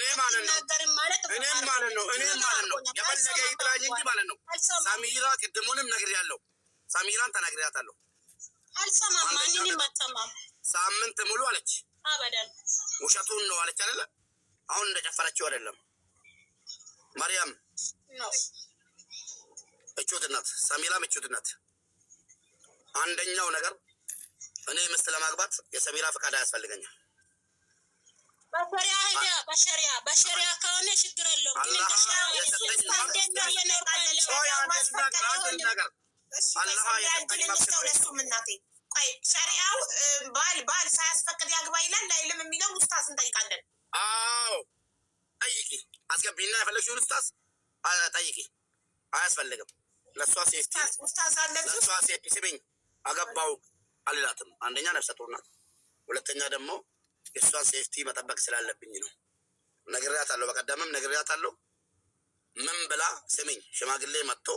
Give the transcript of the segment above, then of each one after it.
እኔ ማለት ነው የፈለገ ይጥላኝ እንጂ ማለት ነው። ሳሚራ ቅድሙንም ነግሬያለሁ። ሳሚራን ተናግሬያታለሁ። አልሰማም። ማንንም አትሰማም። ሳምንት ሙሉ አለች። አበደን ውሸቱን ነው አለች አይደለ? አሁን እንደጨፈረችው አይደለም። ማርያም ነው እቹት ናት። ሳሚራ እቹት ናት። አንደኛው ነገር እኔ ምስት ለማግባት የሰሚራ ፈቃድ አያስፈልገኛል። በሸሪያ ከሆነ ችግር የለውም። ሸሪያው ባል ሳያስፈቅድ ያግባ ይላል አይልም የሚለው ኡስታዝ እንጠይቃለን። አዎ ጠይቂ፣ አስገቢና የፈለግሽውን ኡስታዝ ጠይቂ። አያስፈልግም። ለእሷ ሴፍቲ ኡስታዝ አለ። ለእሷ ሴፍቲ ስሚኝ፣ አገባው አልላትም። አንደኛ ነፍሰ ጡር ናት፣ ሁለተኛ ደግሞ የእሷን ሴፍቲ መጠበቅ ስላለብኝ ነው። ነግሬያታለሁ፣ በቀደምም ነግሬያታለሁ። ምን ብላ ስሚኝ፣ ሽማግሌ መጥቶ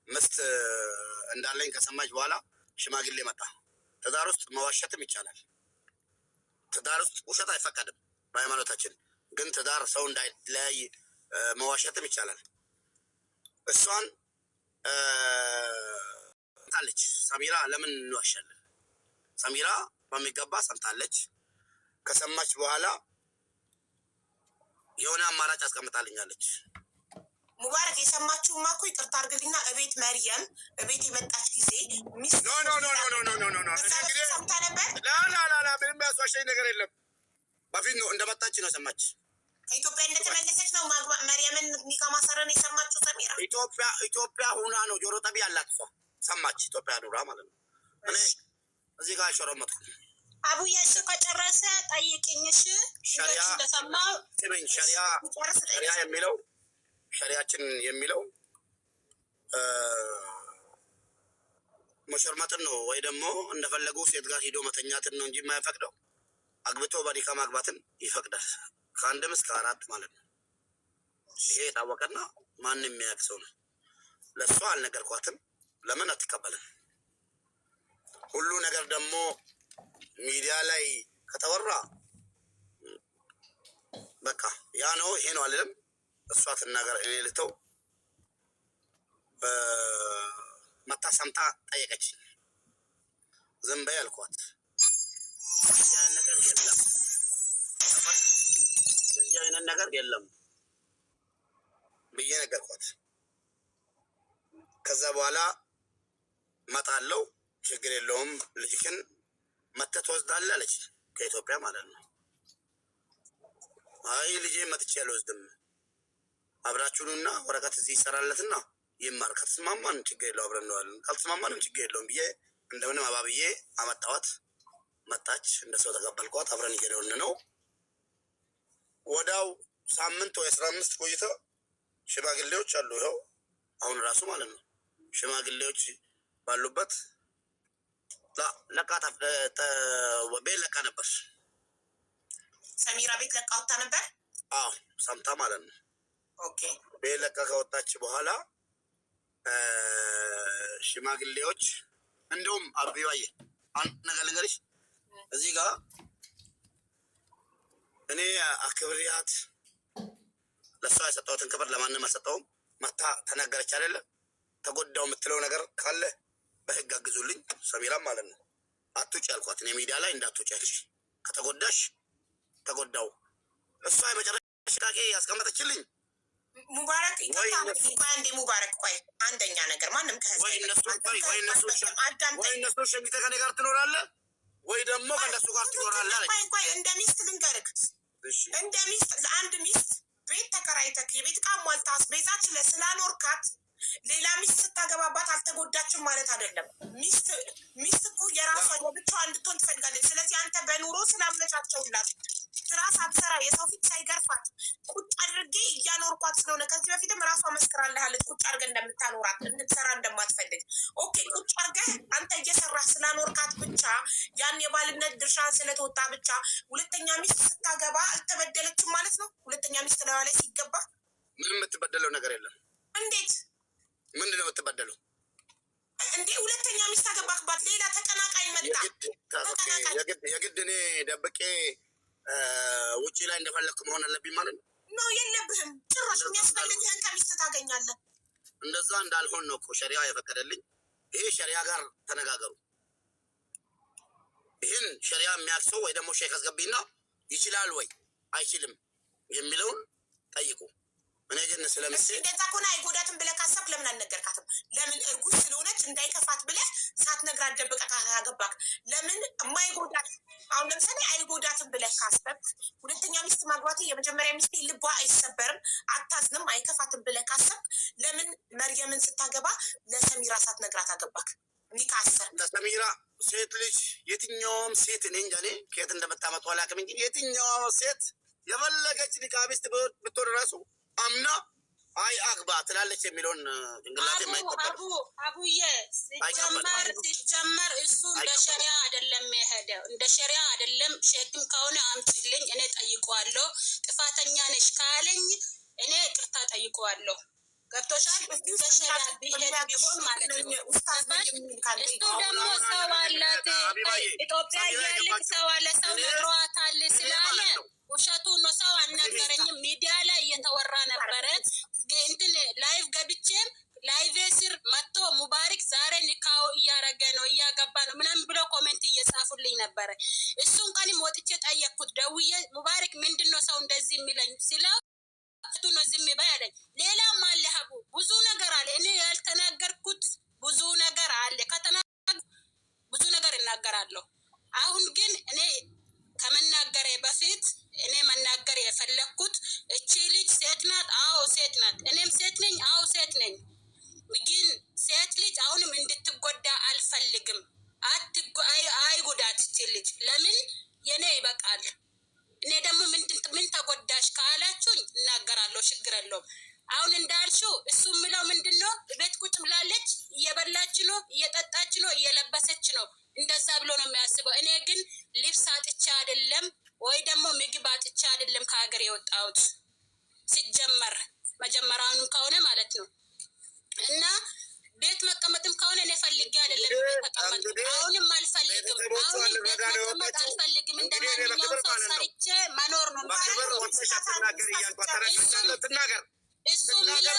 ምስት እንዳለኝ ከሰማች በኋላ ሽማግሌ መጣ። ትዳር ውስጥ መዋሸትም ይቻላል። ትዳር ውስጥ ውሸት አይፈቀድም በሃይማኖታችን፣ ግን ትዳር ሰው እንዳይለያይ መዋሸትም ይቻላል። እሷን ሰምታለች። ሰሚራ ለምን እንዋሻለን? ሰሚራ በሚገባ ሰምታለች። ከሰማች በኋላ የሆነ አማራጭ አስቀምጣልኛለች። ሙባረክ የሰማችሁማ እኮ ይቅርታ አድርግልኝና እቤት መርየም እቤት የመጣች ጊዜ ሚስ ኖ ሰምታ ነበር። ላላላ ምንም ያስዋሸኝ ነገር የለም። በፊት ነው እንደመጣች ነው ሰማች። ከኢትዮጵያ እንደተመለሰች ነው መርየምን ኒካ ማሰረን የሰማችሁ። ሰሚራ ኢትዮጵያ ሁና ነው ጆሮ ጠቢ ያላት እሷ ሰማች። ኢትዮጵያ ኑራ ማለት ነው። እኔ እዚህ ጋር ሸረመጥኩ። አቡዬ እሱ ከጨረሰ ጠይቅኝሽ። ሸሪያ እንደሰማው ስሚኝ፣ ሸሪያ የሚለው ሸሪያችን የሚለው መሸርመጥን ነው ወይ ደግሞ እንደፈለጉ ሴት ጋር ሂዶ መተኛትን ነው እንጂ የማይፈቅደው አግብቶ በኒካ ማግባትን ይፈቅዳል። ከአንድም እስከ 4 ማለት ነው። ይሄ የታወቀና ማንም የሚያውቅ ሰው ነው። ለእሷ አልነገርኳትም። ለምን አትቀበልም? ሁሉ ነገር ደግሞ ሚዲያ ላይ ከተወራ በቃ ያ ነው ይሄ ነው አልልም። እሷ ትናገር፣ እኔ ልተው። መታ ሰምታ ጠየቀች። ዝም በይ አልኳት። እንደዚህ አይነት ነገር የለም ብዬ ነገርኳት። ከዛ በኋላ መጣለው፣ ችግር የለውም ልጅክን መተህ ትወስዳለህ አለች። ከኢትዮጵያ ማለት ነው። አይ ልጄ መጥቼ አልወስድም፣ አብራችሁኑና ወረቀት እዚህ ይሰራለትና ይማር፣ ከተስማማን ችግር የለው አብረን እንለዋለን፣ ካልተስማማንም ችግር የለውም ብዬ እንደምንም አባብዬ አመጣዋት። መጣች፣ እንደ ሰው ተቀበልኳት። አብረን እየደወልን ነው። ወዳው ሳምንት ወይ 15 ቆይታ ሽማግሌዎች አሉ። ይኸው አሁን ራሱ ማለት ነው ሽማግሌዎች ባሉበት ለቃ ቤት ለቃ ነበር። ሰሚራ ቤት ለቃ ወጣ ነበር። አዎ ሰምታ ማለት ነው። ኦኬ ቤት ለቃ ከወጣች በኋላ ሽማግሌዎች እንደውም አብባዬ አንድ ነገር ልንገርሽ፣ እዚህ ጋር እኔ አክብሪያት ለሷ የሰጠሁትን ክብር ለማንም አልሰጠውም። መታ ተናገረች አይደለ? ተጎዳው የምትለው ነገር ካለ በህግ አግዙልኝ። ሰሚራም ማለት ነው አትውጭ ያልኳት እኔ ሚዲያ ላይ እንዳትውጭ ያልሽ፣ ከተጎዳሽ ተጎዳው። እሷ የመጨረሻ ሽታቄ ያስቀመጠችልኝ ሙባረክ እንዴ ሙባረክ፣ ቆይ አንደኛ ነገር ማንም ወይ እነሱ ሸሚተ ከኔ ጋር ትኖራለህ ወይ ደግሞ ከእነሱ ጋር ትኖራለህ አለች። ቆይ እንደ ሚስት ልንገርክ፣ እንደ ሚስት ለአንድ ሚስት ቤት ተከራይተክ የቤት ዕቃ ሟልታ አስቤዛች ስላኖርካት ሌላ ሚስት ስታገባባት አልተጎዳችም ማለት አይደለም። ሚስት እኮ የራሷ የብቻዋ እንድትሆን ትፈልጋለች። ስለዚህ አንተ በኑሮ ስላመቻቸውላት ስራ ሳትሰራ የሰው ፊት ሳይገርፋት ቁጭ አድርጌ እያኖርኳት ስለሆነ ከዚህ በፊትም ራሷ መስክራለች ቁጭ አድርገህ እንደምታኖራት እንድትሰራ እንደማትፈልግ። ኦኬ ቁጭ አድርገህ አንተ እየሰራህ ስላኖርካት ብቻ ያን የባልነት ድርሻን ስለተወጣ ብቻ ሁለተኛ ሚስት ስታገባ አልተበደለችም ማለት ነው። ሁለተኛ ሚስት ላይ ሲገባ ምንም የምትበደለው ነገር የለም። እንዴት? ምንድን ነው የምትበደለው እንዴ? ሁለተኛ ሚስት አገባክባት፣ ሌላ ተቀናቃኝ መጣ። የግድ እኔ ደብቄ ውጪ ላይ እንደፈለክ መሆን አለብኝ ማለት ነው? ነው የለብህም። ጭራሽ የሚያስፈልግህን ከሚስት ታገኛለህ። እንደዛ እንዳልሆን ነው እኮ ሸሪያ የፈቀደልኝ። ይሄ ሸሪያ ጋር ተነጋገሩ። ይህን ሸሪያ የሚያርሰው ወይ ደግሞ ሼክ አስገቢና ይችላል ወይ አይችልም የሚለውን ጠይቁ። እኔ ግን ስለምስል እንደዛ ከሆነ አይጎዳትም ብለህ ካሰብክ ለምን አልነገርካትም? ለምን እርጉዝ ስለሆነች እንዳይከፋት ብለህ ሳትነግራት ደብቀህ ካገባክ ለምን የማይጎዳት አሁን ለምሳሌ አይጎዳትም ብለህ ካሰብክ ሁለተኛ ሚስት ማግባት የመጀመሪያ ሚስት ልቧ አይሰበርም፣ አታዝንም፣ አይከፋትም ብለህ ካሰብክ ለምን መርየምን ስታገባ ለሰሚራ ሳትነግራት አገባክ? ለሰሚራ ሴት ልጅ የትኛውም ሴት እኔ እንጃ እኔ ከየት እንደምታመጡ አላውቅም እንጂ የትኛውም ሴት የፈለገች ኒቃቢስት ብትሆን ራሱ አምና አይ አግባ ትላለች የሚለውን ጭንቅላት የማይቀበል አቡዬ ሲጀመር እሱ እንደ ሸሪያ አይደለም የሄደው፣ እንደ ሸሪያ አይደለም። ሼክም ከሆነ አምጪልኝ እኔ ጠይቀዋለሁ። ጥፋተኛ ነሽ ካለኝ እኔ ቅርታ ጠይቀዋለሁ። ገብቶሻል? ቢሆን ማለት ነው። እሱ ደግሞ ሰው አላት ኢትዮጵያ እያለች ሰው አለ ሰው ነግሯታል ስላለ ውሸቱ ነው። ሰው አልነገረኝም። ሚዲያ ላይ እየተወራ ነበረ። እንትን ላይቭ ገብቼም ላይቭ ስር መጥቶ ሙባሪክ ዛሬ ኒካው እያረገ ነው እያገባ ነው ምናምን ብሎ ኮሜንት እየጻፉልኝ ነበረ። እሱን ቀንም ወጥቼ ጠየቅኩት ደውዬ ሙባሪክ ምንድነው ሰው እንደዚህ የሚለኝ ስለው ነው ዝም በይ አለኝ። ሌላም አለ ሀቡ ብዙ ነገር አለ። እኔ ያልተናገርኩት ብዙ ነገር አለ። ከተናገርኩ ብዙ ነገር እናገራለሁ። አሁን ግን እኔ ከመናገሬ በፊት እኔ መናገር የፈለግኩት እቺ ልጅ ሴት ናት። አዎ ሴት ናት። እኔም ሴት ነኝ። አዎ ሴት ነኝ። ግን ሴት ልጅ አሁንም እንድትጎዳ አልፈልግም። አይጉዳት እቺ ልጅ ለምን የኔ ይበቃል። እኔ ደግሞ ምን ተጎዳሽ ካላችሁኝ እናገራለሁ። ችግር የለውም። አሁን እንዳልሽው እሱ ምለው ምንድነው ቤት ቁጭ ብላለች፣ እየበላች ነው፣ እየጠጣች ነው፣ እየለበሰች ነው። እንደዛ ብሎ ነው የሚያስበው። እኔ ግን ልብስ አጥቼ አይደለም ወይ ደግሞ ምግብ አጥቼ አይደለም ከሀገር የወጣሁት ሲጀመር መጀመሪያውንም ከሆነ ማለት ነው። እና ቤት መቀመጥም ከሆነ እኔ ፈልጌ አይደለም ተቀመጥ። አሁንም አልፈልግም። አሁንም ቤት መቀመጥ አልፈልግም። እንደማንኛውም ሰው ሰርቼ መኖር ነው እሱ ምለው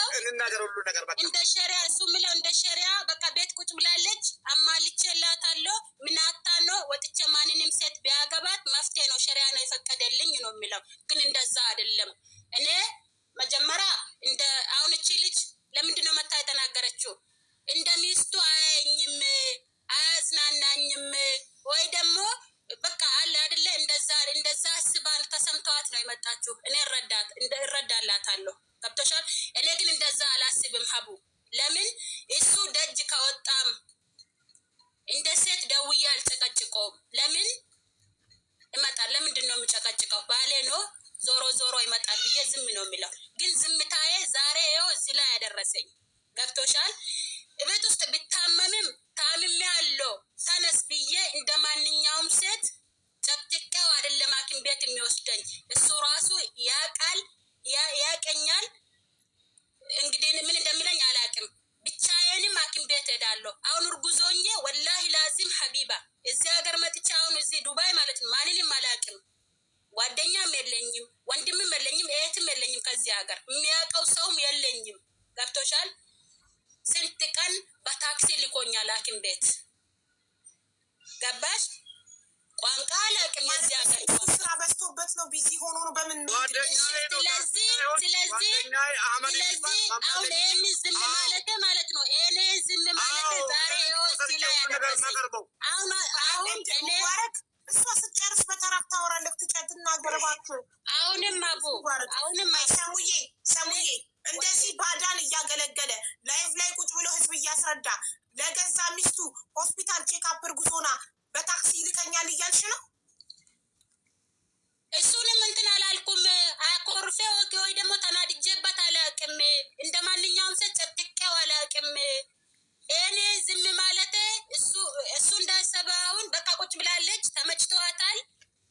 እንደ ሸሪያ እሱ ምለው እንደ ሸሪያ በቃ ቤት ቁጭ ብላለች። አማልቼላታለሁ። ምናታ ነው ወጥቼ ማንንም ሴት ቢያገባት መፍትሄ ነው ሸሪያ ነው የፈቀደልኝ ነው የሚለው። ግን እንደዛ አይደለም። እኔ መጀመሪያ እንደ አሁን እቺ ልጅ ለምንድነው መታ የተናገረችው? እንደ ሚስቱ አያየኝም፣ አያዝናናኝም ወይ ደግሞ በቃ አለ አይደለ እንደዛ አስባን ተሰምተዋት ነው የመጣችው። እኔ እረዳላታለሁ። ገብቶሻል? እኔ ግን እንደዛ አላስብም ሀቡ። ለምን እሱ ደጅ ከወጣም እንደ ሴት ደውዬ አልጨቀጭቀውም። ለምን ይመጣል? ለምንድን ነው የምጨቀጭቀው? ባሌ ነው ዞሮ ዞሮ ይመጣል ብዬ ዝም ነው የሚለው። ግን ዝምታዬ ዛሬ ይኸው እዚህ ላይ ያደረሰኝ። ገብቶሻል? ቤት ውስጥ ብታመምም ታምሜ ያለው ተነስ ብዬ እንደ ማንኛውም ሴት ጨቅጭቄው አይደለም ሐኪም ቤት የሚወስደኝ። እሱ ራሱ ያውቃል፣ ያቀኛል። እንግዲህ ምን እንደሚለኝ አላውቅም። ብቻዬንም ሐኪም ቤት ሄዳለሁ። አሁን እርጉዞኜ ወላሂ ላዚም ሀቢባ እዚህ ሀገር መጥቼ አሁን እዚህ ዱባይ ማለት ነው ማንንም አላውቅም። ጓደኛም የለኝም፣ ወንድምም የለኝም፣ እህትም የለኝም። ከዚህ ሀገር የሚያውቀው ሰውም የለኝም። ገብቶሻል? ስንት ቀን በታክሲ ልኮኛል ሐኪም ቤት ገባሽ? ቋንቋ አላውቅም። የዚህ ሀገር ስራ በዝቶበት ነው፣ ቢዚ ሆኖ ነው። በምን ስለዚህ አሁን ይህን ዝም ማለቴ ማለት ነው ይህን ዝም ማለቴ ዛሬ ወሲ ላይ ያደረሰኝ አሁን እኔ እሷ ስጨርስ በተራፍ ታወራለህ፣ ትናገርባችሁ። አሁንም አቡ ሰሙዬ እንደዚህ ባዳን እያገለገለ ላይቭ ላይ ቁጭ ብሎ ህዝብ እያስረዳ ለገዛ ሚስቱ ሆስፒታል ቼክአፕ እርጉዞና በታክሲ ይልከኛል እያልሽ ነው? እሱንም እንትን አላልኩም። አኮርፌ ወይ ደግሞ ተናድጄበት አላውቅም። እንደ ማንኛውም ሰው ጨቅጭቄው አላውቅም። እኔ ዝም ማለቴ እሱ እንዳሰበውን በቃ ቁጭ ብላለች፣ ተመችቷታል።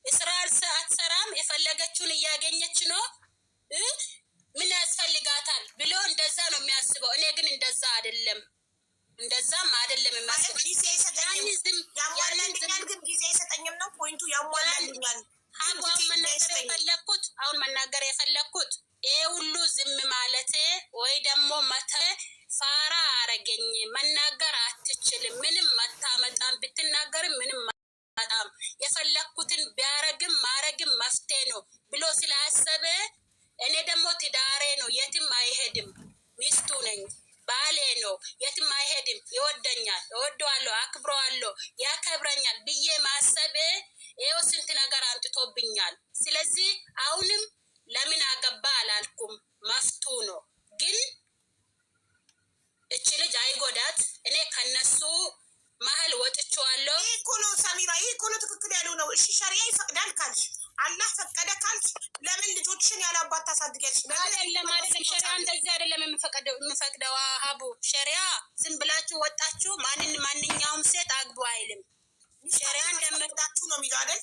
ስራ አትሰራም፣ የፈለገችውን እያገኘች ነው። ምን ያስፈልጋታል ብሎ እንደዛ ነው የሚያስበው። እኔ ግን እንደዛ አይደለም፣ እንደዛም አይደለም የሚያስበው። ጊዜ አይሰጠኝም ነው ፖይንቱ። ያሟላልኛል አሁን መናገር የፈለኩት ይሄ ሁሉ ዝም ማለት ወይ ደግሞ መተ ፋራ አረገኝ። መናገር አትችልም፣ ምንም መታመጣም ብትናገር ምንም መጣም የፈለኩትን ቢያረግም ማረግም መፍትሄ ነው ብሎ ስላሰበ እኔ ደግሞ ትዳሬ ነው የትም አይሄድም፣ ሚስቱ ነኝ፣ ባሌ ነው የትም አይሄድም፣ ይወደኛል፣ እወደዋለሁ፣ አክብረዋለሁ፣ ያከብረኛል ብዬ ማሰቤ ይሄው ስንት ነገር አምጥቶብኛል። ስለዚህ አሁንም ለምን አገባ አላልኩም፣ መፍቱ ነው። ግን እቺ ልጅ አይጎዳት። እኔ ከነሱ መሀል ወጥቼዋለሁ። ይሄ እኮ ነው ሰሚራ፣ ይሄ እኮ ነው ትክክል ያለው ነው። እሺ ሸሪያ ይፈቅዳል ካልሽ፣ አላህ ፈቀደ ካልሽ፣ ለምን ልጆችሽን ያለ አባት ታሳድጊያለሽ? አይደለም አይደለም፣ ሸሪያ እንደዚህ አይደለም የምፈቅደው ሀቡ። ሸሪያ ዝም ብላችሁ ወጣችሁ ማንኛውም ሴት አግቡ አይልም። ሸሪያ እንደምታችሁ ነው የሚለው አይደል?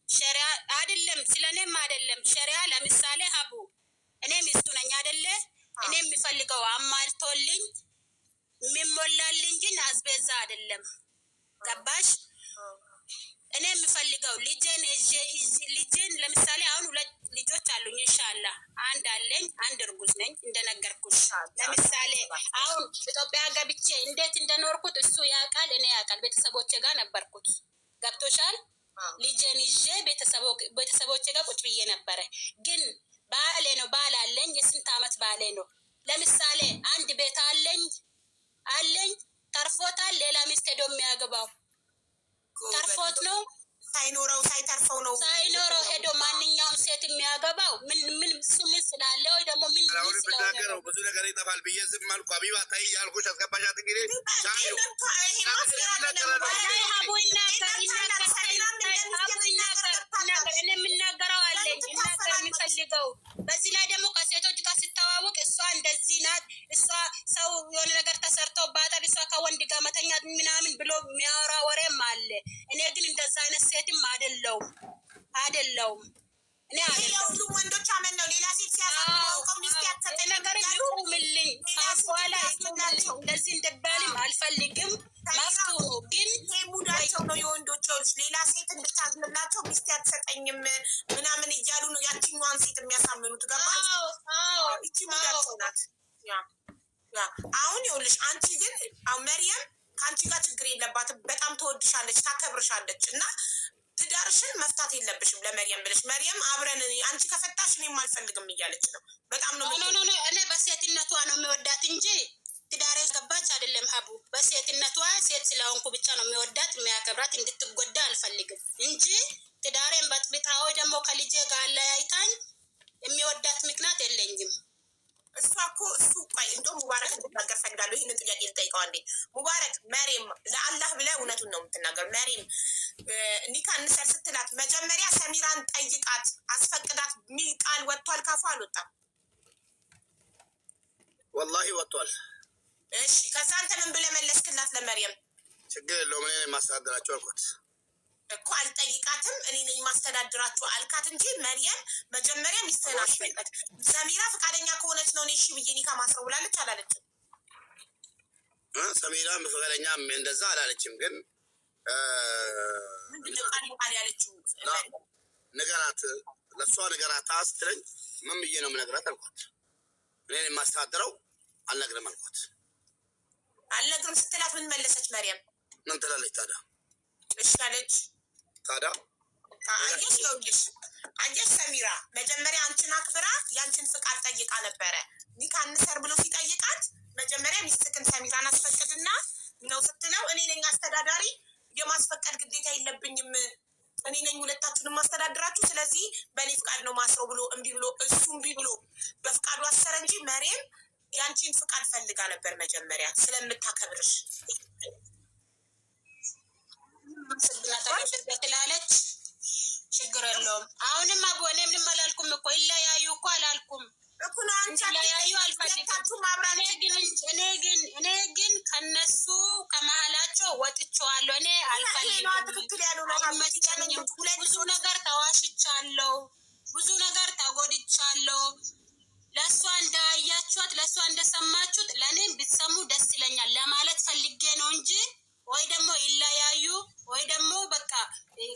ሸሪያ አይደለም፣ ስለኔም አይደለም። ሸሪያ ለምሳሌ ሀቡ እኔ ሚስቱ ነኝ አይደለ? እኔ የሚፈልገው አማልቶልኝ የሚሞላልኝ ግን አዝቤዛ አይደለም። ገባሽ? እኔ የሚፈልገው ልጄን ለምሳሌ አሁን 2 ልጆች አሉኝ። ኢንሻአላህ አንድ አለኝ፣ አንድ እርጉዝ ነኝ እንደነገርኩሽ። ለምሳሌ አሁን ኢትዮጵያ ገብቼ እንዴት እንደኖርኩት እሱ ያውቃል፣ እኔ ያውቃል። ቤተሰቦቼ ጋር ነበርኩት። ገብቶሻል? ልጄን ይዤ ቤተሰቦቼ ጋር ቁጭ ብዬ ነበረ። ግን ባሌ ነው፣ ባል አለኝ። የስንት ዓመት ባሌ ነው። ለምሳሌ አንድ ቤት አለኝ ተርፎታል። ሌላ ሚስት ሄዶ የሚያገባው ተርፎት ነው ሳይኖረው ሄዶ ማንኛውም ሴት የሚያገባው ምን ስላለ ወይ ደግሞ ምን ስላለ ብዙ ነገር ይጠፋል ብዬ ዝም አልኩ። አቢባ ታይ ያልኩሽ አስገባሻት። እንግዲህ የምናገረው አለኝ እናገር የሚፈልገው። በዚህ ላይ ደግሞ ከሴቶች ጋር ሲተዋወቅ እሷ እንደዚህ ናት፣ እሷ ሰው የሆነ ነገር ተሰርቶባታል፣ እሷ ከወንድ ጋር መተኛት ምናምን ብሎ የሚያወራ ወሬም አለ። እኔ ግን እንደዛ አይነት ሴትም አይደለሁም። እኔ ሁሉም ወንዶች አመን ነው። ሌላ ሴት ነገር ይቁምልኝ፣ በኋላ ይቁምልኝ። እንደዚህ እንደባልም አልፈልግም። መፍቱ ነው። ግን ሙዳቸው ነው የወንዶች ሌላ ሴት እንድታዝምላቸው ሚስት አትሰጠኝም ምናምን እያሉ ነው ያቺኛዋን ሴት የሚያሳምኑት። ገባሽ? እቺ ሙዳቸው ናት። አሁን ይኸውልሽ፣ አንቺ ግን መርየም ከአንቺ ጋር ችግር የለባትም። በጣም ትወድሻለች፣ ታከብርሻለች እና ትዳርሽን መፍታት የለብሽም ለመርየም ብለሽ። መርየም አብረን አንቺ ከፈታሽ እኔም አልፈልግም እያለች ነው። በጣም ነው እኔ በሴትነቷ ነው የሚወዳት እንጂ ትዳሬ ገባች አይደለም ሀቡ። በሴትነቷ ሴት ስለሆንኩ ብቻ ነው የሚወዳት የሚያከብራት። እንድትጎዳ አልፈልግም እንጂ ትዳሬን በጥብጣ ወይ ደግሞ ከልጄ ጋር አለያይታኝ የሚወዳት ምክንያት የለኝም። እሷ እኮ ቆይ እንደው ሙባረክ እንድትናገር ፈቅዳለሁ። ይህንን ጥያቄ ልጠይቀው አንዴ። ሙባረክ መሪም ለአላህ ብለህ እውነቱን ነው የምትናገር። መሪም ኒካ እንሰር ስትላት መጀመሪያ ሰሚራን ጠይቃት አስፈቅዳት ሚል ቃል ወጥቷል? ካፉ አልወጣም? ወላሂ ወጥቷል። እሺ ከዛ አንተ ምን ብለህ መለስክላት ለመርየም? ችግር የለውም እኔ የማስተዳድራቸው አልኳት እኮ። አልጠይቃትም እኔ ነኝ ማስተዳድራችሁ አልካት እንጂ መርየም መጀመሪያ ሚስትህን አስፈቅድ። ሰሚራ ፈቃደኛ ከሆነች ነው እኔ እሺ ብዬ ኒካ ማስረው ብላለች አላለችም? ሰሚራ ፈቃደኛ እንደዛ አላለችም። ግን ምንድነው ቃል ያለችው? ነገራት ለእሷ ነገራት ስትለኝ ምን ብዬ ነው የምነግራት አልኳት። እኔ የማስተዳድረው አልነግርም አልኳት። አልነግርም ስትላት ምን መለሰች መርየም? ምን ትላለች ታዲያ? እሺ አለች ታዲያ። አየሽ ይኸውልሽ፣ አየሽ ሰሚራ መጀመሪያ አንቺን አክብራ ያንቺን ፍቃድ ጠይቃ ነበረ። ኒካ እንሰር ብሎ ሲጠይቃት መጀመሪያ ሚስትክን ሰሚራን አስፈቅድና ነው ስትለው እኔ ነኝ አስተዳዳሪ፣ የማስፈቀድ ግዴታ የለብኝም፣ እኔ ነኝ ሁለታችሁንም ማስተዳድራችሁ፣ ስለዚህ በእኔ ፍቃድ ነው ማስረው ብሎ እምቢ ብሎ እሱ እምቢ ብሎ በፍቃዱ አሰረ እንጂ መርየም ያንቺን ፍቃድ ፈልጋ ነበር መጀመሪያ ስለምታከብርሽ ትላለች። ችግር የለውም። አሁንም አቦ እኔ ምንም አላልኩም እኮ ይለያዩ እኮ አላልኩም እኮ ነው። አንቺ ይለያዩ አልፈልግም። እኔ ግን ከነሱ ከመሀላቸው ወጥቼዋለሁ። እኔ አልፈልግም። ብዙ ነገር ተዋሽቻለሁ፣ ብዙ ነገር ተጎድቻለሁ። ለእሷ እንዳያችኋት ለእሷ እንደሰማችሁት ለእኔም ብትሰሙ ደስ ይለኛል ለማለት ፈልጌ ነው እንጂ ወይ ደግሞ ይለያዩ ወይ ደግሞ በቃ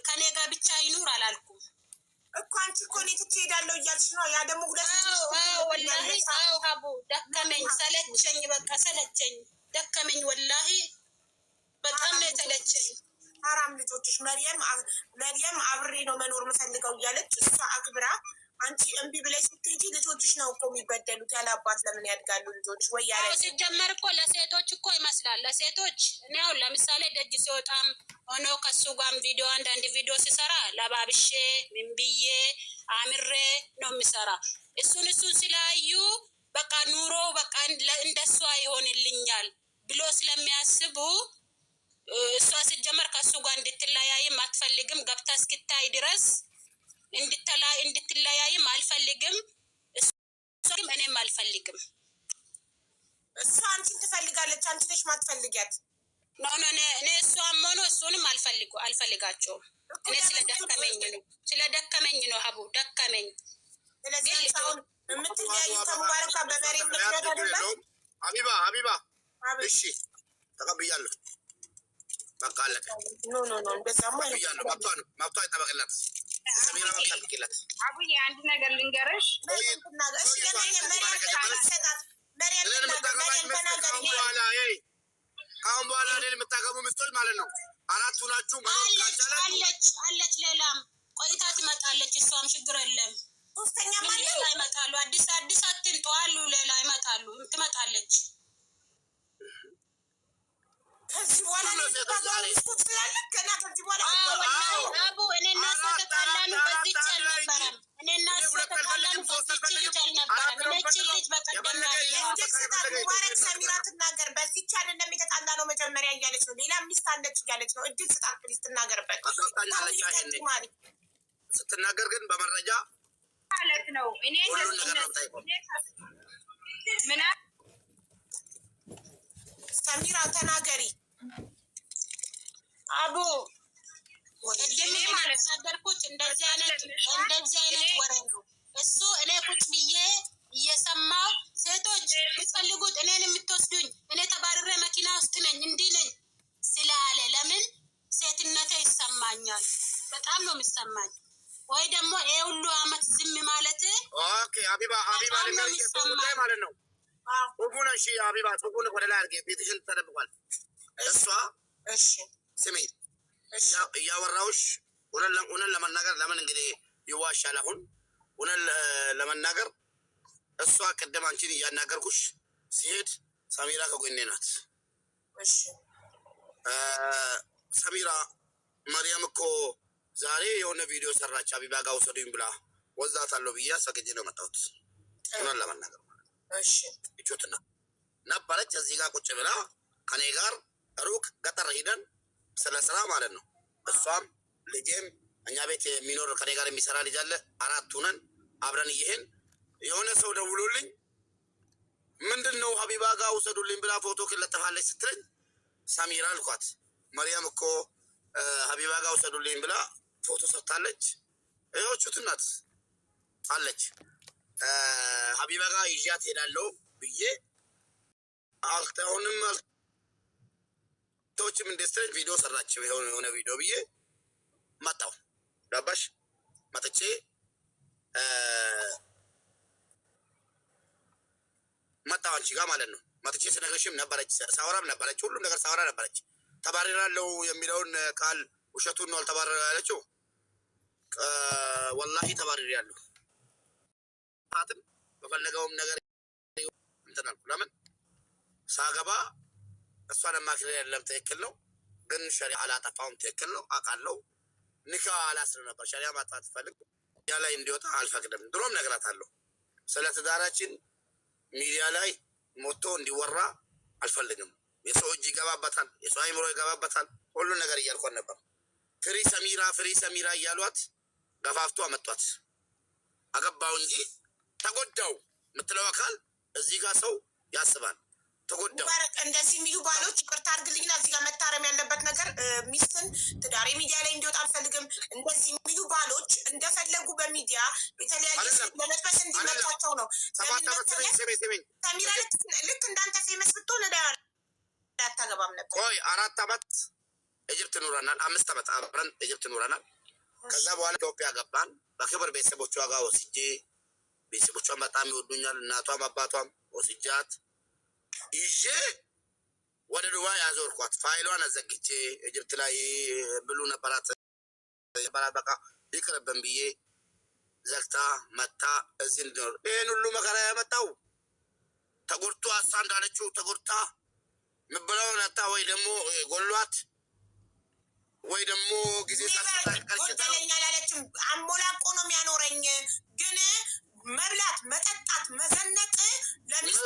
ከኔ ጋር ብቻ ይኑር አላልኩም። ደግሞ ሁለት ወላሂ ሀቡ ደከመኝ፣ ሰለቸኝ፣ በቃ ሰለቸኝ፣ ደከመኝ። ወላሂ በጣም ነው የተለቸኝ። አራም ልጆችሽ መርየም አብሬ ነው መኖር የምፈልገው እያለች እሷ አክብራ አንቺ እምቢ ብለሽ ስትሄጂ ልጆችሽ ነው እኮ የሚበደሉት። ያለ አባት ለምን ያድጋሉ ልጆች? ወይ ያለ ሲጀመር እኮ ለሴቶች እኮ ይመስላል። ለሴቶች እኔ አሁን ለምሳሌ ደጅ ሲወጣም ሆኖ ከሱ ጋርም ቪዲዮ አንዳንድ ቪዲዮ ሲሰራ ለባብሼ ምን ብዬ አምሬ ነው የሚሰራ። እሱን ስላዩ በቃ ኑሮ በቃ እንደሷ ይሆንልኛል ብሎ ስለሚያስቡ እሷ ሲጀመር ከሱ ጋር እንድትለያይም አትፈልግም። ገብታ እስክታይ ድረስ እንድትለያይም አልፈልግም። እሱም እኔም አልፈልግም። እሷ አንቺን ትፈልጋለች፣ አንቺ ነሽ ማትፈልጊያት። እኔ እሷም ሆኖ እሱንም አልፈልጋቸውም። እኔ ስለደከመኝ ነው ሀቡ ደከመኝ። ስለዚህ አሁን የምትለያዩ ከሙባረክ በመሬ ምክንያት አይደለም። ሀቢባ እሺ ተቀብያለሁ። በቃ አለቀ። ኖ እንደዛማ ተቀብያለሁ። መብቷ ይጠበቅላት። ሰሚራ መብቷ ይጠበቅላት። አቡዬ አንድ ነገር ልንገርሽ። አሁን በኋላ እኔን የምታገቡ ሚስቶች ማለት ነው 4 ናችሁ። አለች ሌላም ቆይታ ትመጣለች። እሷም ችግር የለም። ሶስተኛ ሌላ ይመጣሉ። አዲስ አትንጡ አሉ። ሌላ ይመጣሉ። ትመጣለች። ከዚህ በኋላ ሚስቶች ስላለ ገና ከዚህ በኋላ አቡ እኔ እና እሷ ተጣላን። በዚች አልነበረም። እኔ እና እሷ ተጣላን። በዚች ልጅ አልነበረም። እነች ልጅ በቀደም ሙባረክ ሰሚራ ትናገር። በዚች አይደለም የተጣላ ነው መጀመሪያ እያለች ነው። ሌላ ሚስት አለች እያለች ነው። እድል ስጣት ፕሊዝ ትናገርበት። ስትናገር ግን በመረጃ ማለት ነው። እኔ ምን ሰሚራ ተናገሪ። አቡ እድሜ ማለት ነገርኩት። እንደዚህ አይነት ወሬ ነው እሱ። እኔ ቁጭ ብዬ እየሰማው ሴቶች የምትፈልጉት እኔን የምትወስዱኝ እኔ ተባረረ መኪና ውስጥ ነኝ እንዲህ ነኝ ስላለ ለምን ሴትነቴ ይሰማኛል። በጣም ነው የሚሰማኝ። ወይ ደግሞ ይሄ ሁሉ አመት ዝም ማለት ኦኬ። ሀቢባ ማለት ነው ጽሁፉን እሺ፣ ሀቢባ ጽሁፉን ወደ ላይ አድርጌ ቤትሽን ተደብቋል። እሷ እሺ ስሜ እያወራሁሽ እውነት ለመናገር ለምን እንግዲህ ይዋሻል? አሁን እውነት ለመናገር እሷ ቅድም አንቺን እያናገርኩሽ ሲሄድ ሰሚራ ከጎኔ ናት። እሺ ሰሚራ መርያም እኮ ዛሬ የሆነ ቪዲዮ ሰራች ሀቢባ ጋር ውሰዱኝ ብላ ወዛታለሁ ብዬ አሰግጄ ነው መጣሁት። እውነት ለመናገር እሺ እቾትና ነበረች እዚህ ጋር ቁጭ ብላ ከኔ ጋር ሩቅ ገጠር ሂደን ስለ ስራ ማለት ነው። እሷም ልጄም እኛ ቤት የሚኖር ከኔ ጋር የሚሰራ ልጅ አለ። 4 ነን አብረን እየሄን የሆነ ሰው ደውሎልኝ ምንድን ነው ሀቢባ ጋር ውሰዱልኝ ብላ ፎቶ ክለጥፋለች ስትለኝ ሰሚራ አልኳት። መርያም እኮ ሀቢባ ጋር ውሰዱልኝ ብላ ፎቶ ሰጥታለች። እዮቹት እናት አለች ሀቢባ ጋር ይዣት ሄዳለሁ ብዬ አሁንም ቶችም ኢንዱስትሪ ቪዲዮ ሰራች የሆነ ቪዲዮ ብዬ መጣሁ። ገባሽ? መጥቼ መጣሁ አንቺ ጋር ማለት ነው። መጥቼ ስነግርሽም ነበረች፣ ሳወራም ነበረች፣ ሁሉም ነገር ሳወራ ነበረች። ተባረራለሁ የሚለውን ቃል ውሸቱን ነው አልተባረረ ያለችው። ወላሂ ተባረራለሁ። ታትን በፈለገውም ነገር እንትን አልኩ። ለምን ሳገባ እሷን ማክረር ያለም ትክክል ነው፣ ግን ሸሪዓ አላጠፋውም። ትክክል ነው አውቃለሁ። ኒካ አላስር ነበር። ሸሪዓ ማጥፋት ፈልግ ያ ላይ እንዲወጣ አልፈቅድም። ድሮም ነግራታለሁ። ስለ ትዳራችን ሚዲያ ላይ ሞቶ እንዲወራ አልፈልግም። የሰው እጅ ይገባበታል፣ የሰው አይምሮ ይገባበታል። ሁሉን ነገር እያልኳት ነበር። ፍሪ ሰሚራ እያሏት ገፋፍቶ አመጧት። አገባው እንጂ ተጎዳው የምትለው አካል እዚህ ጋር ሰው ያስባል። ተጎዳው ሙባረክ እንደዚህ የሚሉ ባሎች ይቅርታ አድርግልኝና እዚህ ጋር መታረም ያለበት ነገር ሚስትን ትዳሬ ሚዲያ ላይ እንዲወጣ አልፈልግም። እንደዚህ የሚሉ ባሎች እንደፈለጉ በሚዲያ የተለያየ ለመጥበስ እንዲመቻቸው ነው። ሰሚራ ልክ እንዳንተ ፌመስ ብትሆን አታገባም ነበር። ቆይ 4 አመት ኢጅፕት ኑረናል። 5 አመት አብረን ኢጅፕት ኑረናል። ከዛ በኋላ ኢትዮጵያ ገባን። በክብር ቤተሰቦቿ ጋር ወስጄ በጣም ይወዱኛል። እናቷም አባቷም ወስጃት ይዤ ወደ ዱባይ አዞርኳት። ፋይሏን አዘግቼ ኢጅፕት ላይ ብሉ ነበራት በቃ ይቅርብን ብዬ ዘግታ መታ እዚህ እንድኖር ይህን ሁሉ መከራ ያመጣው ተጎድቶ አሳ እንዳለችው ተጎድታ ምብላውን አታ ወይ ደግሞ ጎሏት ወይ ደግሞ ጊዜ ጎደለኛ ላለችም አሞላቆ ነው የሚያኖረኝ። ግን መብላት፣ መጠጣት፣ መዘነጥ ለሚስት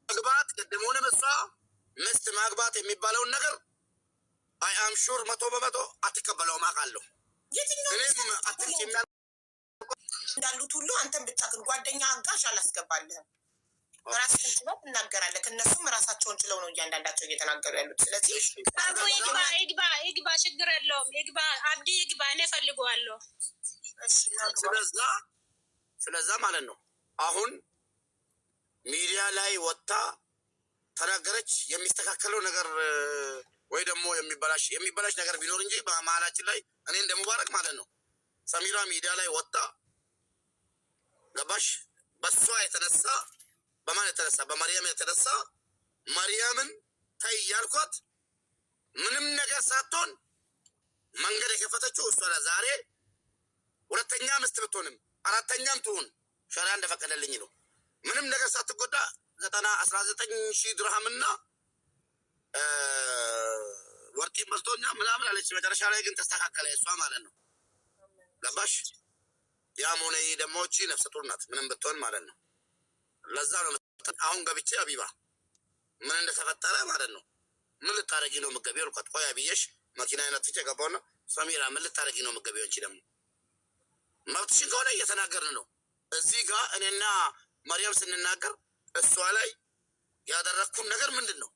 ማግባት ቅድሙንም እሷ ምስት ማግባት የሚባለውን ነገር አይ አም ሹር 100% አትቀበለውም አውቃለሁ። እኔም አትንጭ እንዳሉት ሁሉ አንተን ብቻ ግን ጓደኛ አጋዥ አላስገባልህም። ራስህን ችለው ትናገራለህ። እነሱም ራሳቸውን ችለው ነው እያንዳንዳቸው እየተናገሩ ያሉት። ስለዚህ ይግባ፣ ችግር የለውም። ይግባ፣ አብዲ ይግባ፣ እኔ እፈልገዋለሁ። ስለዛ ማለት ነው አሁን ሚዲያ ላይ ወጣ ተናገረች። የሚስተካከለው ነገር ወይ ደግሞ የሚበላሽ ነገር ቢኖር እንጂ በመሀላችን ላይ እኔ እንደሙባረክ ማለት ነው ሰሚራ ሚዲያ ላይ ወጣ ገባሽ። በሷ የተነሳ በማን የተነሳ በመርያም የተነሳ መርያምን ተይ ያልኳት ምንም ነገር ሳትሆን መንገድ የከፈተችው እሷ ዛሬ ሁለተኛ ምስት ብትሆንም አራተኛም ትሁን ሸሪዓ እንደፈቀደልኝ ነው። ምንም ነገር ሳትጎዳ 19,000 ድርሃምና ወርቂ መልቶኛ ምናምን አለች። መጨረሻ ላይ ግን ተስተካከለ እሷ ማለት ነው ገባሽ። ያም ሆነ ይህ ደግሞ እቺ ነፍሰ ጡር ናት ምንም ብትሆን ማለት ነው። ለዛ ነው አሁን ገብቼ አቢባ ምን እንደተፈጠረ ማለት ነው ምን ልታረጊ ነው የምትገቢው አልኳት። ቆይ አብዬሽ መኪና አይነት ትቼ ገባውና ሰሚራ ምን ልታረጊ ነው የምትገቢው? አንቺ ደግሞ መብትሽን ከሆነ እየተናገርን ነው እዚህ ጋር እኔና መርያም ስንናገር እሷ ላይ ያደረግኩን ነገር ምንድን ነው?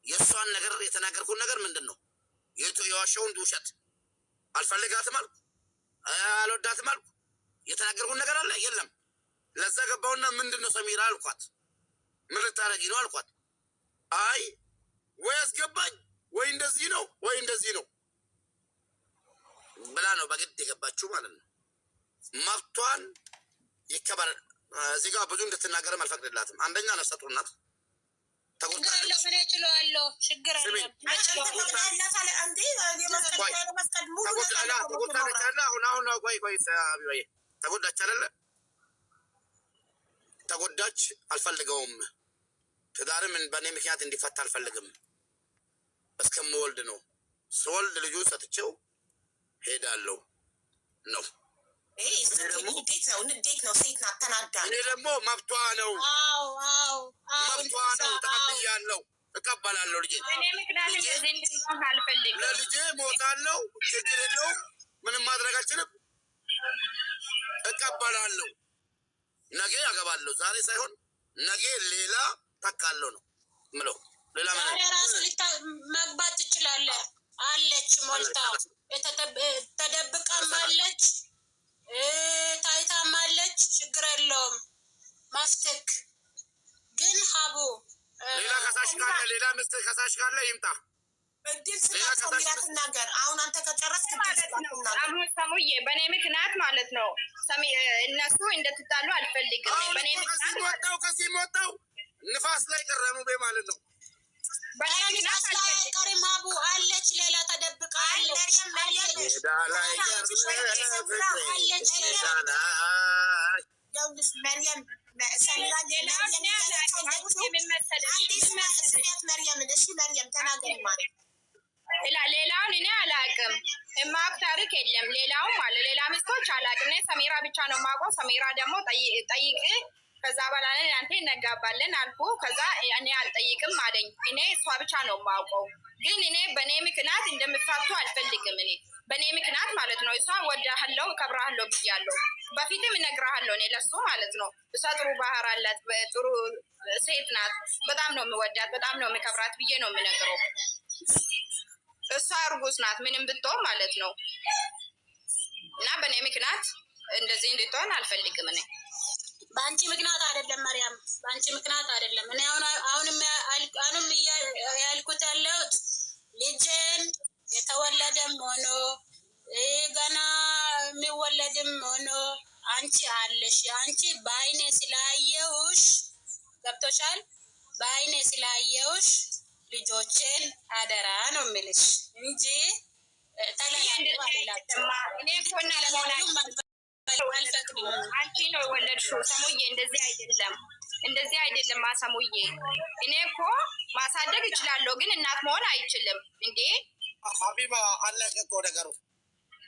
የእሷን ነገር የተናገርኩን ነገር ምንድን ነው? የዋሸውን ውሸት አልፈልጋትም አልኩ፣ አልወዳትም አልኩ። የተናገርኩን ነገር አለ የለም። ለዛ ገባውና ምንድን ነው ሰሚራ አልኳት። ምን ልታረጊ ነው አልኳት። አይ ወይ አስገባኝ ወይ እንደዚህ ነው ወይ እንደዚህ ነው ብላ ነው በግድ የገባችው ማለት ነው። መብቷን ይከበር። እዚህ ጋር ብዙ እንድትናገርም አልፈቅድላትም። አንደኛ ነፍሰ ጡር ናት። ተጎድታለች። እኔ እችላለሁ፣ ችግር የለም። ተጎዳች አይደለ? ተጎዳች። አልፈልገውም። ትዳርም በእኔ ምክንያት እንዲፈታ አልፈልግም። እስከምወልድ ነው። ስወልድ ልጁ ሰጥቼው ሄዳለሁ ነው። ንዴት ነው። ሴት ናት፣ ተናዳ። እኔ ደግሞ መብቷ ነው፣ መብቷ ነው። ተቀብያለሁ፣ እቀበላለሁ። ልጄ ለልጄ ሞታለሁ፣ ችግር የለውም። ምንም ማድረግ አልችልም፣ እቀበላለሁ። ነገ አገባለሁ። ዛሬ ሳይሆን ነገ ሌላ ተካለሁ ነው ምለው። ሌላ ራሱ መግባት ትችላለህ። አለች ሞልታ ተደብቃም አለች ታይታም አለች። ችግር የለውም። ማፍትክ ግን ሀቡ ሌላ ከሳሽ ካለ ሌላ ምስት ከሳሽ ካለ ይምጣ። እድል ስላቸው ሚላት ነገር አሁን አንተ ከጨረስክ አሁን ሰሙዬ በእኔ ምክንያት ማለት ነው እነሱ እንደትጣሉ አልፈልግም። በእኔ ምክንያት ከዚህ ወጣው ንፋስ ላይ ቀረሙ ቤ ማለት ነው። በእኔ ምክንያት ቀሪም ሀቡ አለች ሌላ ተደብቃ አለች። መርየም ተናገሪ ማለት ሌላውን እኔ አላውቅም። የማውቅ ታሪክ የለም። ሌላውም አለ ሌላ ሚስቶች አላውቅም። እኔ ሰሚራ ብቻ ነው የማውቀው። ሰሚራ ደግሞ ጠይቅ ከዛ በኋላ አንተ እነጋባለን አልኩ። ከዛ እኔ አልጠይቅም አለኝ። እኔ እሷ ብቻ ነው የማውቀው። ግን እኔ በእኔ ምክንያት እንደምፋቱ አልፈልግም። እኔ በእኔ ምክንያት ማለት ነው እሷ ወዳሃለው እከብራሃለሁ ብያለሁ። በፊትም እነግርሃለሁ እኔ ለሱ ማለት ነው። እሷ ጥሩ ባህር አላት፣ ጥሩ ሴት ናት። በጣም ነው የምወዳት፣ በጣም ነው የምከብራት ብዬ ነው የምነግረው። እሷ እርጉዝ ናት ምንም ብትሆን ማለት ነው። እና በእኔ ምክንያት እንደዚህ እንድትሆን አልፈልግም። እኔ በአንቺ ምክንያት አይደለም መርያም፣ በአንቺ ምክንያት አይደለም። እኔ አሁንም ያልኩት ያለሁት ልጄን የተወለደም ሆኖ ገና የሚወለድም ሆኖ አንቺ አለሽ አንቺ በአይኔ ስላየውሽ ገብቶሻል። በአይኔ ስላየውሽ ልጆችን አደራ ነው የምልሽ እንጂ አንቺ ነው የወለድሽው ሰሙዬ። እንደዚህ አይደለም እንደዚህ አይደለም ማሰሙዬ። እኔ እኮ ማሳደግ እችላለሁ ግን እናት መሆን አይችልም እንዴ ሀቢባ። አለቀ እኮ ነገሩ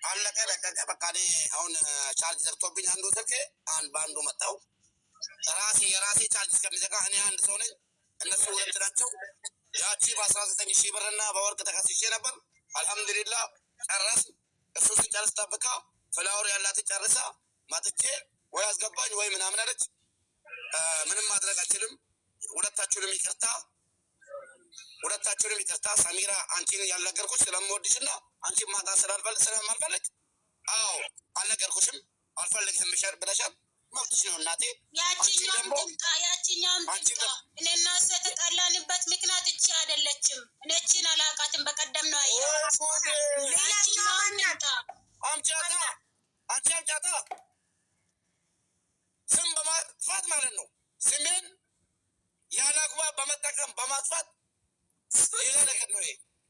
አለቀ ለቀቀ። በቃ እኔ አሁን ቻርጅ ዘግቶብኝ አንዱ ስልኬ በአንዱ መጣው። የራሴ ቻርጅ እስከሚዘጋ እኔ አንድ ሰው ነኝ፣ እነሱ ሁለት ናቸው። ያቺ በ19,000 ብርና በወርቅ ተከስሼ ነበር። አልሐምዱሊላ ጨረስ። እሱ ሲጨርስ ጠብቃ ፍላወር ያላት ጨርሳ ማጥቼ ወይ አስገባኝ ወይ ምናምን አለች። ምንም ማድረግ አልችልም። ሁለታችሁንም ይቅርታ ሰሚራ፣ አንቺን ያልነገርኩሽ ስለምወድሽና አንቺን ማጣት ስለማልፈልግ። አዎ አልነገርኩሽም፣ አልፈልግሽም ብለሻል። መብትሽ ነው እናቴ። ያቺኛውም ትምጣ። እኔና እሱ የተጣላንበት ምክንያት እቺ አይደለችም። እኔ እቺን አላውቃትም። በቀደም ነው አየኋት። ያቺኛውም ትምጣ። አምጫታ ስም በማጥፋት ማለት ነው። ስሜን ያለ አግባብ በመጠቀም በማጥፋት ሌላ ነገር ነው።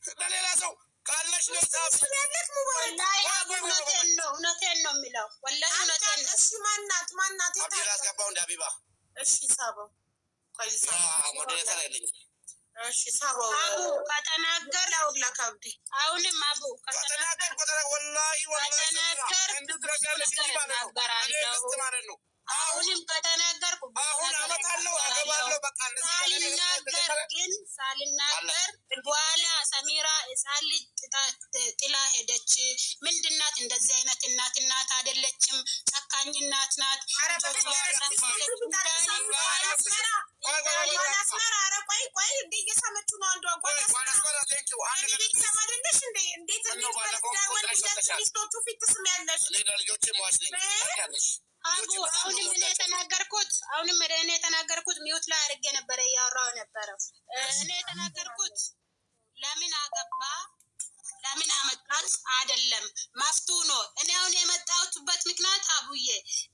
ለሌላ ሰው ካለሽ ነው ጻፍ ያለሽ እውነቴን ነው የሚለው ወላሂ እውነቴን ነው። እሺ ማናት አብዲራ አስገባው እንደ ሀቢባ። እሺ ሳበው ቆይሳ ሞዴሬተር አይለኝ። እሺ ሳበው አቡ ከተናገር ለውላ ካብዲ አሁንም አቡ ከተናገር ወላሂ እንድትረጋለሽ ማለት ነው። አሁንም ከተናገርኩ አሁን አመጣለሁ አገባለሁ። በቃ ሳልናገር በኋላ ሰሚራ ሕፃን ልጅ ጥላ ሄደች። ምንድናት? እንደዚህ አይነት እናት አይደለችም። ጨካኝ እናት ናት። አሁንም እኔ የተናገርኩት ሚውት ላይ አድርጌ ነበረ እያወራሁ ነበረ። እኔ የተናገርኩት ለምን አገባ ለምን አመጣት አይደለም፣ መፍቱ ነው። እኔ አሁን የመጣሁትበት ምክንያት አቡዬ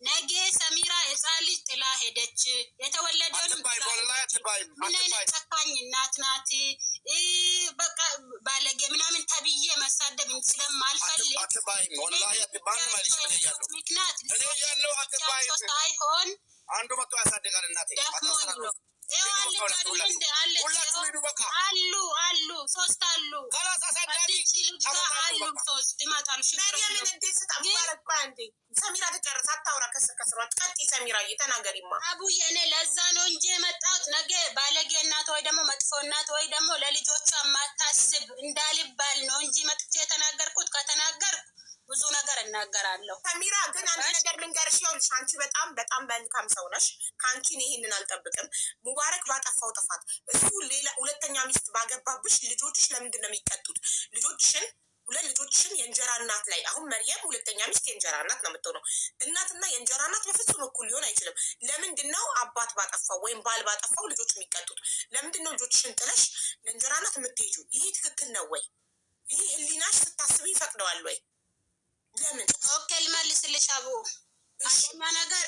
ነገ ሰሚራ ሕፃን ልጅ ጥላ ሄደች። የተወለደውንም ምን አይነት ጨካኝ እናት ናት። በቃ ባለጌ ምናምን ተብዬ መሳደብ ስለማልፈልግ ምክንያት ልጆቻቸው ሳይሆን አንዱ መጥቶ ያሳድጋል። እናቴ ደክሞኝ ነው። አሉ ሶስት አሉ። ሶስት ይመጣሉ። ሰሚራ ተጨርስ አታውራ። ከስሯት ቀጥ ሰሚራ እየተናገሪማ አቡዬ እኔ ለዛ ነው እንጂ የመጣሁት ነገ ባለጌ እናት ወይ ደግሞ መጥፎ እናት ወይ ደግሞ ለልጆቿ ማታስብ እንዳልባል ነው እንጂ መጥቼ የተናገርኩት። ከተናገርኩ ብዙ ነገር እናገራለሁ። ሰሚራ ግን አንድ ነገር ልንገርሽ፣ ይኸውልሽ አንቺ በጣም መልካም ሰው ነሽ። ከአንቺን ይህንን አልጠብቅም። ሙባረክ ባጠፋው ጥፋት እሱ ሌላ ሁለተኛ ሚስት ባገባብሽ ልጆችሽ ለምንድን ነው የሚቀጡት? ሁለት ልጆችሽን የእንጀራ እናት ላይ አሁን መርየም ሁለተኛ ሚስት የእንጀራ እናት ነው የምትሆነው። እናትና የእንጀራ እናት በፍጹም እኩል ሊሆን አይችልም። ለምንድን ነው አባት ባጠፋው ወይም ባል ባጠፋው ልጆች የሚቀጡት? ለምንድን ነው ልጆችሽን ጥለሽ ለእንጀራ እናት የምትሄጁ? ይሄ ትክክል ነው ወይ? ይሄ ህሊናሽ ስታስብ ይፈቅደዋል ወይ? ለምን? ኦኬ ልመልስልሽ አቡ። አንደኛ ነገር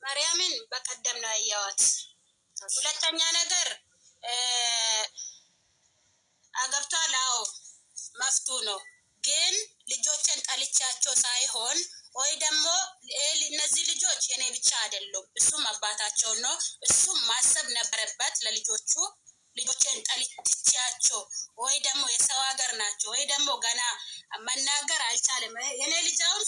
ማርያምን በቀደም ነው ያየዋት። ሁለተኛ ነገር አገብቷል። አዎ መፍቱ ነው። ግን ልጆችን ጠልቻቸው ሳይሆን ወይ ደግሞ እነዚህ ልጆች የኔ ብቻ አይደሉም፣ እሱም አባታቸው ነው። እሱም ማሰብ ነበረበት ለልጆቹ። ልጆችን ጠልቻቸው ወይ ደግሞ የሰው ሀገር ናቸው ወይ ደግሞ ገና መናገር አልቻለም። የኔ ልጅ አሁን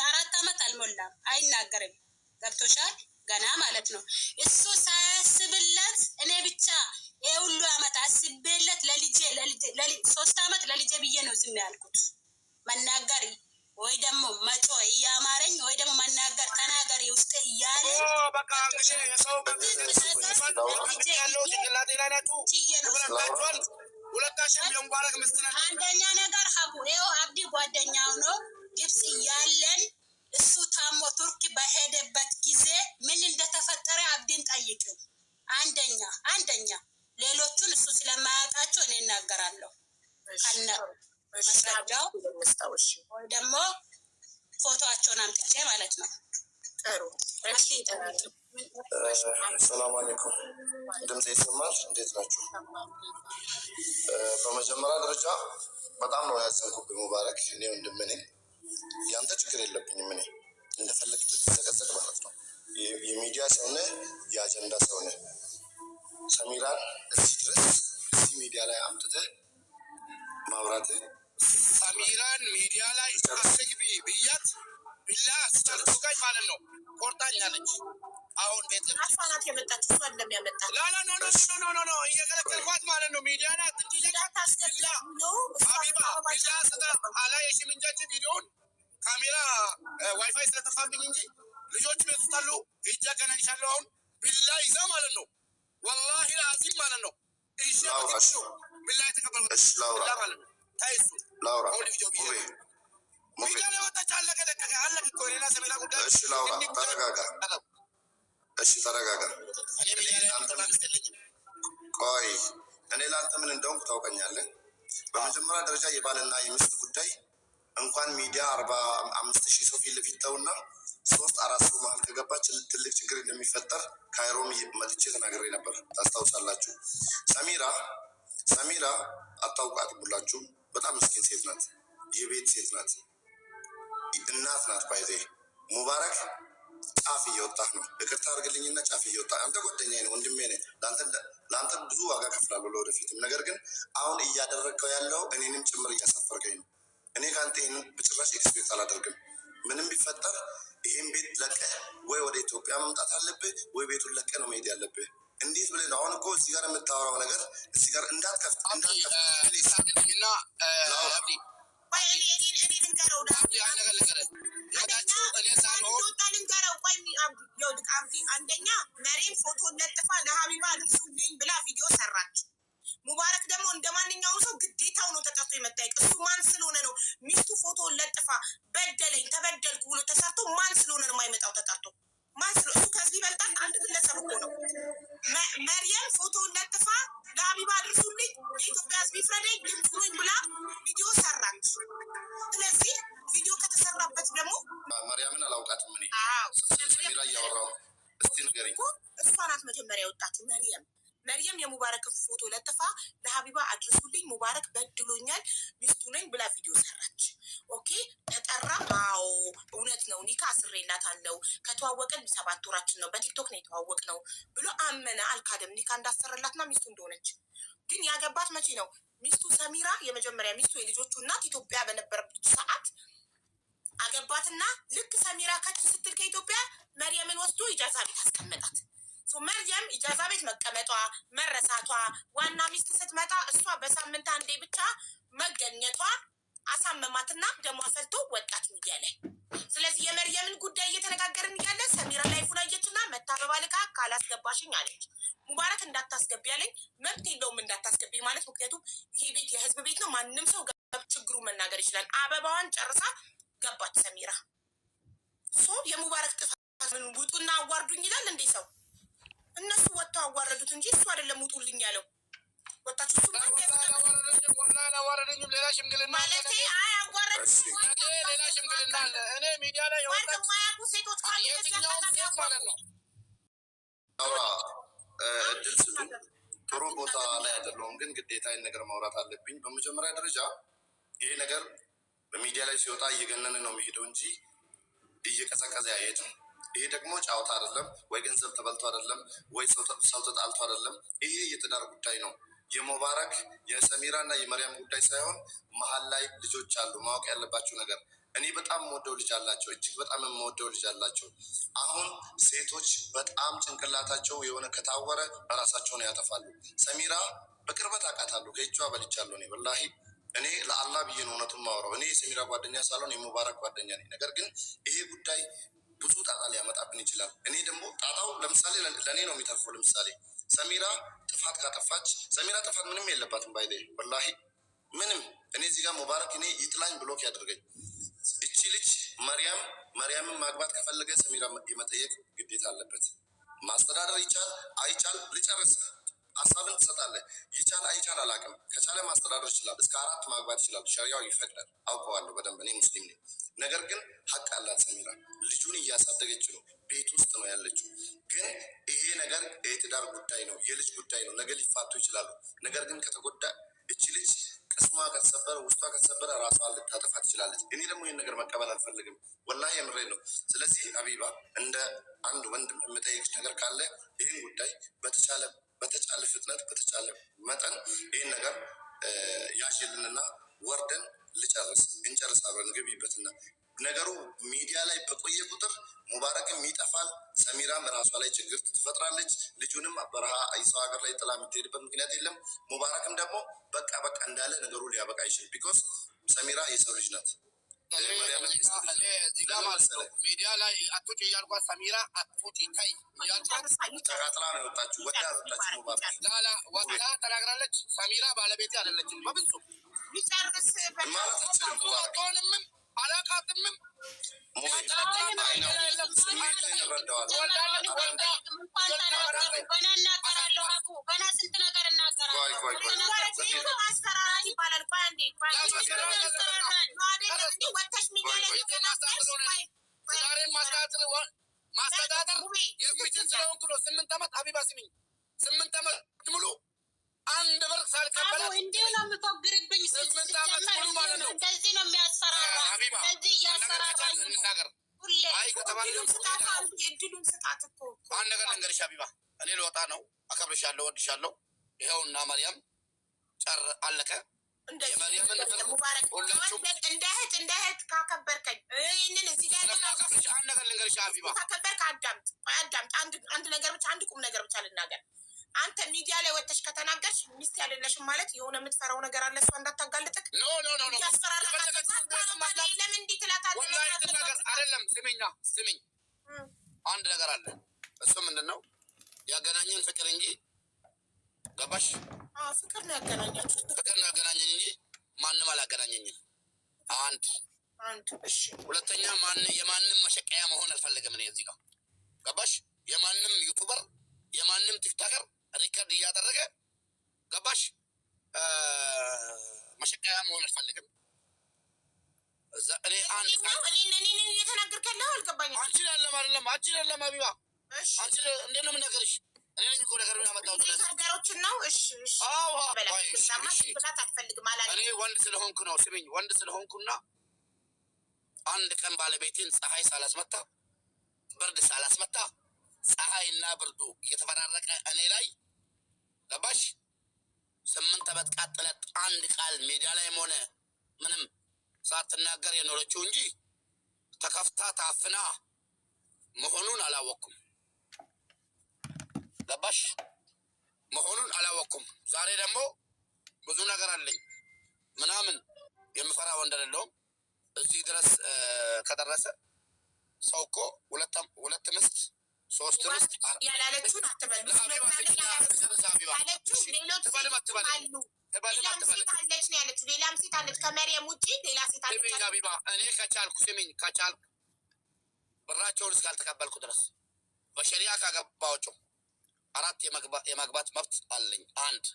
4 ዓመት አልሞላም፣ አይናገርም። ገብቶሻል? ገና ማለት ነው። እሱ ሳያስብለት እኔ ብቻ የሁሉ ዓመት አስቤለት ለልጄ 3 ዓመት ለልጄ ብዬ ነው ዝም ያልኩት። መናገር ወይ ደግሞ መጮ እያማረኝ ወይ ደግሞ መናገር ተናገሪ ውስጥ እያለ በቃ የሰው አንደኛ ነገር ሀቡ ይኸው አብዲ ጓደኛው ነው። ግብጽ እያለን እሱ ታሞ ቱርክ በሄደበት ጊዜ ምን እንደተፈጠረ አብዲን ጠይቂው። አንደኛ ሌሎቹን እሱ ስለማያውቃቸው እኔ እናገራለሁ ከነ መስረጃው ወይ ደግሞ ፎቶቸውን አምጥቼ ማለት ነው። ጥሩ ሰላም አለይኩም። ድምጽ ይሰማል? እንዴት ናችሁ? በመጀመሪያ ደረጃ በጣም ነው ያዘንኩብህ ሙባረክ። እኔ ወንድም ነኝ፣ ያንተ ችግር የለብኝም። እኔ እንደፈለግ ብትዘቀዘቅ ማለት ነው። የሚዲያ ሰው ነህ፣ የአጀንዳ ሰው ነህ። ሰሚራን እዚህ ድረስ እዚህ ሚዲያ ላይ አምጥተህ ማውራት ሰሚራን ሚዲያ ላይ አስግቢ ብያት ቢላ ስታልቁቃኝ ማለት ነው። ቆርጣኛለች። አሁን ቤት አፋናት የመጣች እሷ እንደሚያመጣት ኖ እየከለከልኳት ማለት ነው። ሚዲያ ላይ ሀቢባ ቢላ ስታ አላየሽም እንጃችን ቪዲዮን ካሜራ ዋይፋይ ስለጠፋብኝ እንጂ ልጆች ቤት ውስጥ አሉ። ሂጅ አገናኝሻለሁ። አሁን ቢላ ይዛ ማለት ነው። ወላሂ አዚም ማለት ነው። ቢላ የተቀበልኩት ቢላ ማለት ነው። ታይሱ ላውራ ሚዲያ ላይ ወጣች። አለቀ ደቀቀ አለቀ እኮ ሌላ ሰሜላ ጉዳይ። እሺ ላውራ፣ ተረጋጋ። እሺ ተረጋጋ። እኔ ሚዲያ ላይ ቆይ እኔ ለአንተ ምን እንደሆንኩ ታውቀኛለህ። በመጀመሪያ ደረጃ የባልና የሚስት ጉዳይ እንኳን ሚዲያ 45,000 ሰው ፊት ለፊት ተውና 3-4 ሰው መሀል ከገባች ትልቅ ችግር እንደሚፈጠር ካይሮም መጥቼ ተናግሬ ነበር። ታስታውሳላችሁ። ሰሚራ አታውቃትም ሁላችሁም። በጣም ምስኪን ሴት ናት። የቤት ሴት ናት። እናት ናት። ባይዜ ሙባረክ ጫፍ እየወጣህ ነው። ይቅርታ አድርግልኝና ጫፍ እየወጣህ አንተ ጓደኛዬ ነህ፣ ወንድሜ ነህ። ለአንተ ብዙ ዋጋ ከፍላለሁ ለወደፊትም። ነገር ግን አሁን እያደረግከው ያለው እኔንም ጭምር እያሳፈርከኝ ነው። እኔ ከአንተ ይህን በጭራሽ ኤክስፔክት አላደርግም። ምንም ቢፈጠር ይህን ቤት ለቀህ ወይ ወደ ኢትዮጵያ መምጣት አለብህ ወይ ቤቱን ለቀህ ነው መሄድ ያለብህ። እንዴት ብለህ ነው አሁን እኮ እዚህ ጋር የምታወራው ነገር እዚህ ጋር እንዳትከፍት አንደኛ መሬም ፎቶ ለጥፋ ለሀቢባ ልብሱልኝ ብላ ቪዲዮ ሰራች። ሙባረክ ደግሞ እንደ ማንኛውም ሰው ግዴታው ነው ተጠርቶ የመጠየቅ። እሱ ማን ስለሆነ ነው ሚስቱ ፎቶ ለጥፋ በደለኝ ተበደልኩ ብሎ ተሰርቶ ማን ስለሆነ ነው የማይመጣው ተጠርቶ? ማን ስለሆነ እሱ ከዚህ ይበልጣል? አንድ ግለሰብ እኮ ነው። መርየም ፎቶ ለጥፋ ለሀቢባ አድርሱልኝ የኢትዮጵያ ሕዝብ ይፍረደኝ ልምጡልኝ ብላ ቪዲዮ ሰራች። ስለዚህ ቪዲዮ ከተሰራበት ደግሞ ማርያምን አላውቃትም እኔ ሰሚራ እያወራሁ ነው። እስቲ ንገሪኝ። እሷ ናት መጀመሪያ የወጣችው መርየም የሙባረክን ፎቶ ለጥፋ ለሀቢባ አድርሱልኝ ሙባረክ በድሎኛል ሚስቱ ነኝ ብላ ቪዲዮ ሰራች። ኦኬ ተጠራ። አዎ እውነት ነው ኒካ አስሬላታለሁ ከተዋወቅን 7 ወራችን ነው በቲክቶክ ነው የተዋወቅ ነው ብሎ አመነ። አልካደም። ኒካ እንዳሰረላትና ሚስቱ እንደሆነች ግን ያገባት መቼ ነው? ሚስቱ ሰሚራ የመጀመሪያ ሚስቱ የልጆቹ እናት ኢትዮጵያ በነበረበት ሰዓት አገባትና ልክ ሰሚራ ከች ስትል ከኢትዮጵያ መርየምን ወስዶ ኢጃዛ ቤት አስቀመጣት። መርየም ኢጃዛ ቤት መቀመጧ መረሳቷ ዋና ሚስት ስትመጣ እሷ በሳምንት አንዴ ብቻ መገኘቷ አሳመማትና ደሞ አፈልቶ ወጣት ሚዲያ ላይ። ስለዚህ የመርየምን ጉዳይ እየተነጋገርን እያለ ሰሚራ ላይ ፉላየችና መታበባ ልካ ካላስገባሽኝ አለች። ሙባረክ እንዳታስገቢ ያለኝ መብት የለውም እንዳታስገቢ ማለት ምክንያቱም ይሄ ቤት የህዝብ ቤት ነው። ማንም ሰው ችግሩ መናገር ይችላል። አበባዋን ጨርሳ ገባች ሰሚራ። የሙባረክ ጥፋት ምን ውጡና አዋርዱኝ ይላል እንዴ ሰው? እነሱ ወጥተው አዋረዱት እንጂ እሱ አይደለም ውጡልኝ ያለው። ወጣችሁ እሱ ሌላ ሽምግልና ማለት አዋረዱ ሌላ ሽምግልና አለ። እኔ ሚዲያ ላይ የማያውቁ ሴቶች የትኛውም ሴት ማለት ነው እድል ስጡ። ጥሩ ቦታ ላይ አይደለሁም፣ ግን ግዴታ ይህን ነገር ማውራት አለብኝ። በመጀመሪያ ደረጃ ይሄ ነገር በሚዲያ ላይ ሲወጣ እየገነን ነው የሚሄደው እንጂ እየቀዘቀዘ አይሄድም። ይሄ ደግሞ ጫወታ አይደለም፣ ወይ ገንዘብ ተበልቶ አይደለም፣ ወይ ሰው ተጣልቶ አይደለም። ይሄ የትዳር ጉዳይ ነው። የሙባረክ የሰሚራ እና የመርያም ጉዳይ ሳይሆን መሀል ላይ ልጆች አሉ። ማወቅ ያለባቸው ነገር እኔ በጣም የምወደው ልጅ አላቸው፣ እጅግ በጣም የምወደው ልጅ አላቸው። አሁን ሴቶች በጣም ጭንቅላታቸው የሆነ ከታወረ ራሳቸውን ያጠፋሉ። ሰሚራ በቅርበት አውቃታለሁ፣ ከእጇ በልቻለሁ። እኔ ወላሂ እኔ ለአላህ ብዬ ነው እውነቱን ማወራው። እኔ የሰሚራ ጓደኛ ሳልሆን የሙባረክ ጓደኛ ነኝ። ነገር ግን ይሄ ጉዳይ ብዙ ጣጣ ሊያመጣብን ይችላል። እኔ ደግሞ ጣጣው ለምሳሌ ለእኔ ነው የሚተርፈው። ለምሳሌ ሰሚራ ጥፋት ካጠፋች ሰሚራ ጥፋት ምንም የለባትም። ባይደ ወላሂ ምንም። እኔ እዚህ ጋር ሙባረክ እኔ ይጥላኝ ብሎክ ያደርገኝ። እቺ ልጅ መርያምን ማግባት ከፈለገ ሰሚራ የመጠየቅ ግዴታ አለበት። ማስተዳደር ይቻል አይቻል ልጨርስ ሀሳብን ትሰጣለህ። ይቻል አይቻል አላውቅም። ከቻለ ማስተዳደር ይችላል። እስከ 4 ማግባት ይችላል። ሸሪያው ይፈቅዳል። አውቀዋለሁ በደንብ። እኔ ሙስሊም ነኝ። ነገር ግን ሀቅ አላት ሰሚራ። ልጁን እያሳደገች ነው፣ ቤት ውስጥ ነው ያለችው። ግን ይሄ ነገር የትዳር ጉዳይ ነው፣ የልጅ ጉዳይ ነው። ነገ ሊፋቱ ይችላሉ። ነገር ግን ከተጎዳ እቺ ልጅ ቅስሟ ከተሰበረ፣ ውስጧ ከተሰበረ ራሷን ልታጠፋ ትችላለች። እኔ ደግሞ ይህን ነገር መቀበል አልፈልግም። ወላሂ የምሬ ነው። ስለዚህ ሀቢባ እንደ አንድ ወንድም የምጠይቅሽ ነገር ካለ ይህን ጉዳይ በተቻለ ፍጥነት በተቻለ መጠን ይህን ነገር ያሽልንና ወርደን እንጨርስ አብረን ግቢበትና ነገሩ ሚዲያ ላይ በቆየ ቁጥር ሙባረክም ይጠፋል፣ ሰሚራም ራሷ ላይ ችግር ትፈጥራለች። ልጁንም በረሃ ሰው ሀገር ላይ ጥላ የምትሄድበት ምክንያት የለም። ሙባረክም ደግሞ በቃ እንዳለ ነገሩ ሊያበቃ ይችል። ቢኮዝ ሰሚራ የሰው ልጅ ናት። ሚዲያ ላይ አቶች እያልኳት ሰሚራ አቶች ታይ እያልኳት ተቃጥላ ነው የወጣችሁ። ወጣ ያወጣችሁ ሙባረክ ላላ ወጣ ተናግራለች። ሰሚራ ባለቤቴ አይደለችም። በብዙ ሊጨርስ ማለት አትሆንም፣ አላቃትምም። ገና ስንት ነገር እናገራለሁ። ማስተዳደር የሚችል ስለሆንኩ ነው። 8 ዓመት ሀቢባ ስሚኝ፣ 8 ዓመት ሙሉ አንድ ብር ሳልቀበል እንዲሁ ነው የምፎግርብኝ። 8 ዓመት ሙሉ ማለት ነው። እንደዚህ ነው የሚያስፈራራ። ሀቢባ እንደዚህ እያስፈራራ እንናገር። አይ ከተባለ እድሉን ስጣት እኮ። አንድ ነገር ልንገርሽ ሀቢባ፣ እኔ ልወጣ ነው። አከብርሻለሁ፣ ወድሻለሁ። ይኸውና መርያም ጨር አለቀ። እንደ እህት ካከበርከኝ ይህንን እዚህ ጋር አንድ ነገር ልንገርሽ ሀቢባ፣ ካከበርክ አዳምጥ። አንድ ነገር ብቻ፣ አንድ ቁም ነገር ብቻ ልናገር። አንተ ሚዲያ ላይ ወጥተሽ ከተናገርሽ ሚስት ያለለሽም ማለት የሆነ የምትፈራው ነገር አለ። እሷ እንዳታጋልጥክ ኖ ለምን እንዲህ ትላታለህ? አይደለም ስሚኝ፣ አንድ ነገር አለ። እሱ ምንድን ነው? ያገናኘን ፍቅር እንጂ ገባሽ? ፍቅር ነው ያገናኛችሁ። ፍቅር ነው ያገናኘን እንጂ ማንም አላገናኘኝም። አንድ እሺ። ሁለተኛ የማንም መሸቀያ መሆን አልፈለግም እኔ እዚህ ጋር ገባሽ? የማንም ዩቱበር የማንም ቲክቶከር ሪከርድ እያደረገ ገባሽ? መሸቀያ መሆን አልፈልግም። እኔ እየተናገርክ ያለው አልገባኝም። አንቺን አይደለም ሀቢባ፣ አንቺን እንዴት ነው የምናገርሽ? እኔ እኮ ነገር ያመጣሁት ነገሮችን ነው። እሺ እኔ ወንድ ስለሆንኩ ነው። ስሚኝ፣ ወንድ ስለሆንኩና አንድ ቀን ባለቤቴን ፀሐይ ሳላስመታ ብርድ ሳላስመታ ፀሐይና ብርዱ እየተፈራረቀ እኔ ላይ ገባሽ 8 ዓመት ቃጥለት አንድ ቃል ሜዲያ ላይም ሆነ ምንም ሳትናገር የኖረችው እንጂ ተከፍታ ታፍና መሆኑን አላወቅኩም። ገባሽ? መሆኑን አላወቅኩም። ዛሬ ደግሞ ብዙ ነገር አለኝ ምናምን የምፈራ ወንድ አይደለሁም። እዚህ ድረስ ከደረሰ ሰው እኮ ሁለት ምስት 3 ምስት ያላለችውን አትበል። ሌላም ሴት አለች ከመሪየም ውጭ ሌላ ሴት አለች። ሀቢባ እኔ ከቻልኩ ስሚኝ፣ ከቻልኩ ብራቸውን እስካልተቀበልኩ ድረስ በሸሪያ ካገባቸው 4 የማግባት መብት አለኝ። 1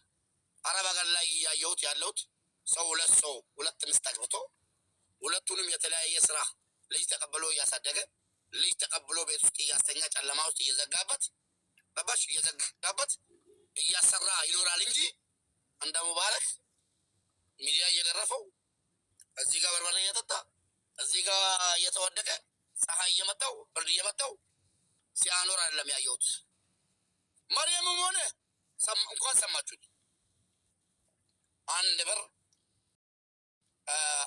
አረብ ሀገር ላይ እያየሁት ያለሁት ሰው 2 ምስት አግብቶ ሁለቱንም የተለያየ ስራ ልጅ ተቀብሎ እያሳደገ ልጅ ተቀብሎ ቤት ውስጥ እያስተኛ ጨለማ ውስጥ እየዘጋበት ገባሽ እየዘጋበት እያሰራ ይኖራል እንጂ እንደ ሙባረክ ሚዲያ እየገረፈው እዚህ ጋር በርበሬ እየጠጣ እዚህ ጋር እየተወደቀ ፀሐይ እየመጣው ብርድ እየመጣው ሲያኖር አይደለም ያየሁት። መርየምም ሆነ እንኳን ሰማችሁኝ 1 ብር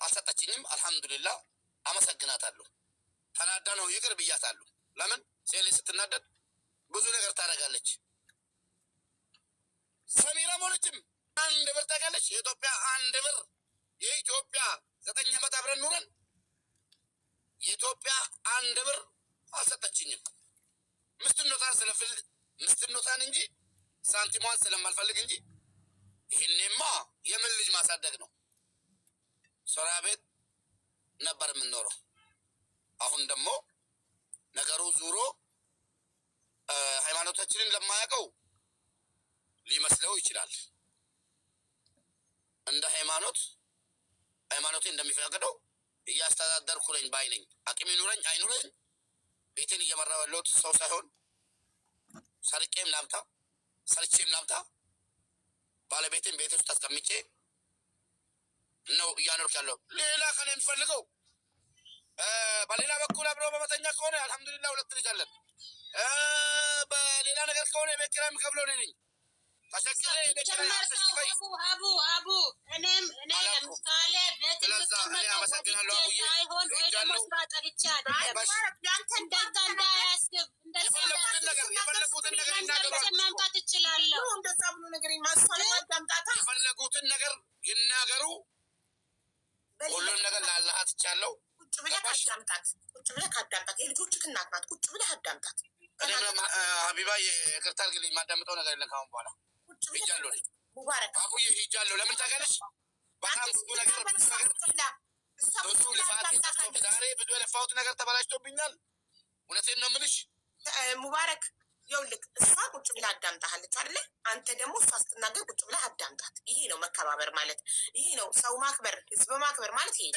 አልሰጠችኝም። አልሐምዱሊላህ አመሰግናታለሁ። ተናዳ ነው ይቅር ብያታለሁ። ለምን ሴሌ ስትናደድ ብዙ ነገር ታደርጋለች። ሰሚራ ሆነችም 1 ብር ታውቃለች። የኢትዮጵያ 1 ብር የኢትዮጵያ 9 ዓመት አብረን ኑረን የኢትዮጵያ 1 ብር አልሰጠችኝም። ምስትኖታን እንጂ ሳንቲሟን ስለማልፈልግ እንጂ ይህኔማ የምን ልጅ ማሳደግ ነው። ሶራ ቤት ነበር የምንኖረው። አሁን ደግሞ ነገሩ ዙሮ ሃይማኖታችንን ለማያውቀው ሊመስለው ይችላል። እንደ ሃይማኖቴ እንደሚፈቅደው እያስተዳደርኩ ነኝ ባይ ነኝ። አቅም ይኑረኝ አይኑረኝ ቤቴን እየመራሁ ያለሁት ሰው ሳይሆን ሰርቄም ላምጣ ሰርቼም ላምጣ ባለቤቴን ቤት ውስጥ አስቀምጬ ነው እያኖርኩ ያለው። ሌላ ከኔ የሚፈልገው በሌላ በኩል አብሮ በመተኛ ከሆነ አልሐምዱሊላህ 2 ልጅ አለን። በሌላ ነገር ከሆነ ቤት ኪራይ የምከፍለው እኔ ነኝ። ተሸክሬ ቤት ኪራይ አቡ እኔም ለምሳሌ ቤት የምትቀመጠው ሳይሆን ወይ ደግሞ ስራ ጠልቼ አይደለም። እንደዛ እንዳያስብ የፈለጉትን ነገር ይናገሩ። ማምጣት እችላለሁ። እንደዛ ብሎ ነገር ማስፋለ ማዳምጣታ የፈለጉትን ነገር ይናገሩ። ሁሉን ነገር ላላህ አትቻለሁ። ቁጭ ብለህ አዳምጣት። ቁጭ ብለህ አዳምጣት። የልጆችህ እናት ናት። ቁጭ ብለህ አዳምጣት። ሀቢባ ይቅርታ አድርግልኝ። የማዳምጠው ነገር የለም ከአሁን በኋላ ሂጃለሁ። ሙባረክ አቡዬ ሂጃለሁ። ለምን ታውቂያለሽ? በጣም ብዙ ነገር ብዙ ልፋት ዛሬ ብዙ የለፋሁት ነገር ተበላሽቶብኛል። እውነቴን ነው የምልሽ ሙባረክ። ይኸውልህ እሷ ቁጭ ብላ አዳምጣሃለች አይደለ? አንተ ደግሞ እሷ ስትናገር ቁጭ ብላ አዳምጣት። ይሄ ነው መከባበር ማለት። ይሄ ነው ሰው ማክበር፣ ህዝብ ማክበር ማለት ይሄ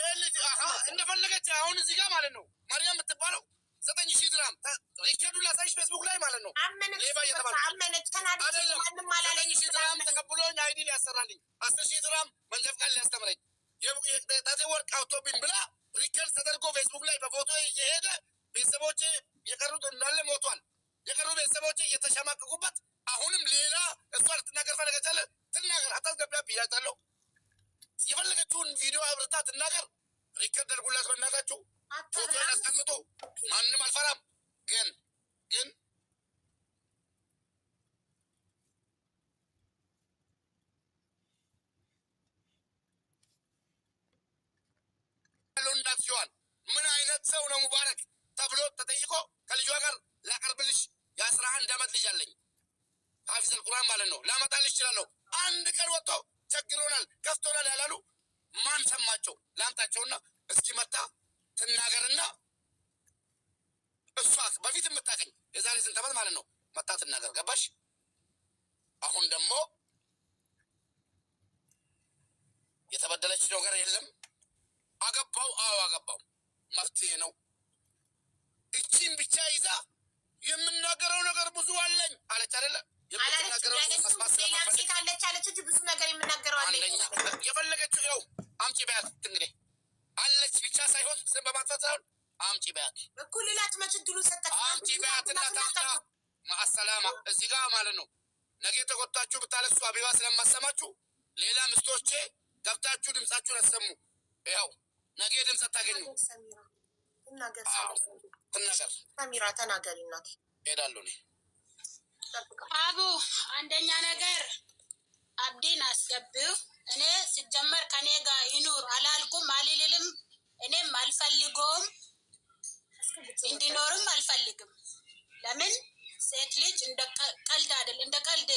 እንደፈለገች አሁን እዚህ ጋር ማለት ነው ማርያም የምትባለው 9,000 ድራም ሪከርዱን ላሳይሽ ፌስቡክ ላይ ማለት ነው። አመነች ተናደች። ማንም አላለኝ። 9,000 ድራም ተቀብሎኝ አይዲ ሊያሰራልኝ 10,000 ድራም መንጃ ፈቃድ ሊያስተምረኝ የጣቴ ወርቅ አውጥቶብኝ ብላ ሪከርድ ተደርጎ ፌስቡክ ላይ በፎቶ እየሄደ ቤተሰቦቼ የቀሩት እንዳለ ሞቷል። የቀሩ ቤተሰቦቼ እየተሸማቀቁበት አሁንም ሌላ እሷ ልትናገር ፈለገቻለ ትናገር። አታስገቢያ ብያታለሁ። የፈለገችውን ቪዲዮ አብርታ ትናገር። ሪከርድ አድርጉላት በእናታችሁ። ፎቶ ያስቀምጡ። ማንም አልፈራም። ግን እንዳትሽዋል ምን አይነት ሰው ነው ሙባረክ ተብሎ ተጠይቆ ከልጇ ጋር ላቀርብልሽ የ11 ዓመት ልጅ አለኝ። ሀፊዘል ቁርአን ማለት ነው። ላመጣልሽ እችላለሁ። አንድ ቀን ወጥተው ቸግሮናል ከፍቶናል ያላሉ ማን ሰማቸው? ላምጣቸውና እስኪ መታ ትናገርና እሷ በፊት የምታቀኝ የዛሬ ስንት ዓመት ማለት ነው መታ ትናገር። ገባሽ? አሁን ደግሞ የተበደለች ነገር የለም። አገባው አዎ አገባው መፍትሄ ነው። እቺን ብቻ ይዛ የምናገረው ነገር ብዙ አለኝ አለች አይደለ? የምናገረው ሌላም ሴት አለች አለች እንጂ ብዙ ነገር የምናገረው አለኝ። የፈለገችው ይኸው አምጪ በያት። እንግዲህ አለች ብቻ ሳይሆን ስም በማጥፋት ሳይሆን አምጪ በያት። እኩልላት መች ድሉ ሰጠች። አምጪ በያት እና ታምጣ ማሰላማ እዚህ ጋር ማለት ነው። ነገ ተቆጣችሁ ብታለቅሱ አቢባ ስለማሰማችሁ ሌላ ምስቶቼ ገብታችሁ ድምጻችሁን አሰሙ። ይኸው ነገ ድምጽ አታገኙ። ሰሚራ ተናገሪ እናት። ሄዳለሁ እኔ አቡ አንደኛ ነገር አብዲን አስገቢው። እኔ ሲጀመር ከኔ ጋር ይኑር አላልኩም አልልልም። እኔም አልፈልገውም እንዲኖርም አልፈልግም። ለምን ሴት ልጅ እንደ ቀልድ አይደል፣ እንደ ቀልድ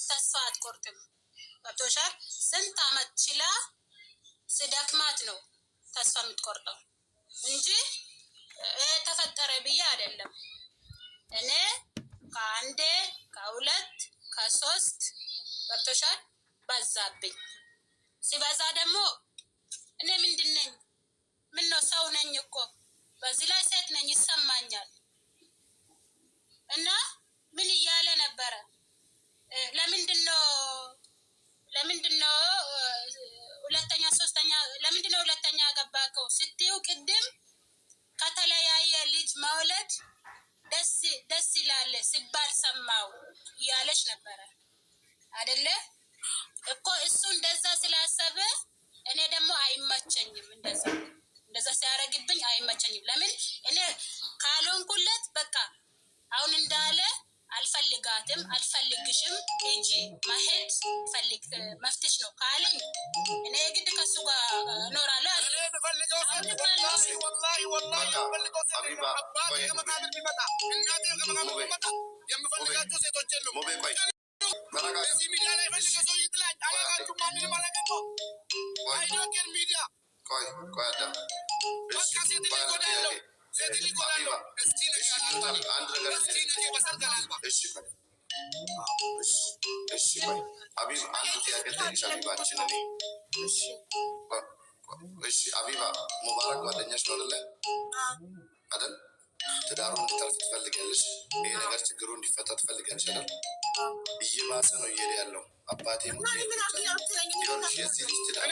ተስፋ አትቆርጥም። ገብቶሻል? ስንት አመት ችላ ስደክማት ነው ተስፋ የምትቆርጠው እንጂ ተፈጠረ ብዬ አይደለም። እኔ ከአንዴ ከሁለት ከሶስት ገብቶሻል በዛብኝ። ሲበዛ ደግሞ እኔ ምንድን ነኝ? ምን ነው ሰው ነኝ እኮ በዚህ ላይ ሴት ነኝ ይሰማኛል። እና ምን እያለ ነበረ? ለምንድነው ሁለተኛ ሶስተኛ ለምንድነው ሁለተኛ ገባከው ስትዩ ቅድም ከተለያየ ልጅ መውለድ ደስ ይላል ሲባል ሰማው እያለች ነበረ አይደለ እኮ። እሱ እንደዛ ስላሰበ እኔ ደግሞ አይመቸኝም። እንደዛ ሲያደርግብኝ አይመቸኝም። ለምን እኔ ካልሆንኩለት በቃ አሁን እንዳለ አልፈልጋትም፣ አልፈልግሽም፣ ሂጂ መሄድ ፈልግ መፍትሽ ነው ካለኝ እኔ ግድ ከሱ ጋር እኖራለሁ። የምፈልጋቸው ሴቶች የሉም። እዚህ ሚዲያ ላይ ፈልገ ሰው ይጥላል። አላቃችሁ ማንንም አላገባው አይዶኬር ሚዲያ በቃ ሴት ሊጎዳ ያለው ሴት ሊጎዳ ያለው እስቲ ነገ በሰርግ አላልባ ሀቢብ አንድ ጥያቄ ጠይቅሽ። ሀቢባችን እሺ አቢባ ሙባረክ ጓደኛሽ ነው አይደለ? አይደል? ትዳሩን እንድታርፍ ትፈልጊያለሽ። ይሄ ነገር ችግሩ እንዲፈታ ትፈልጊያለሽ አይደል? እየባሰ ነው እየሄደ ያለው። አባቴ ሙት ይኸውልሽ፣ የዚህ ልጅ ትዳር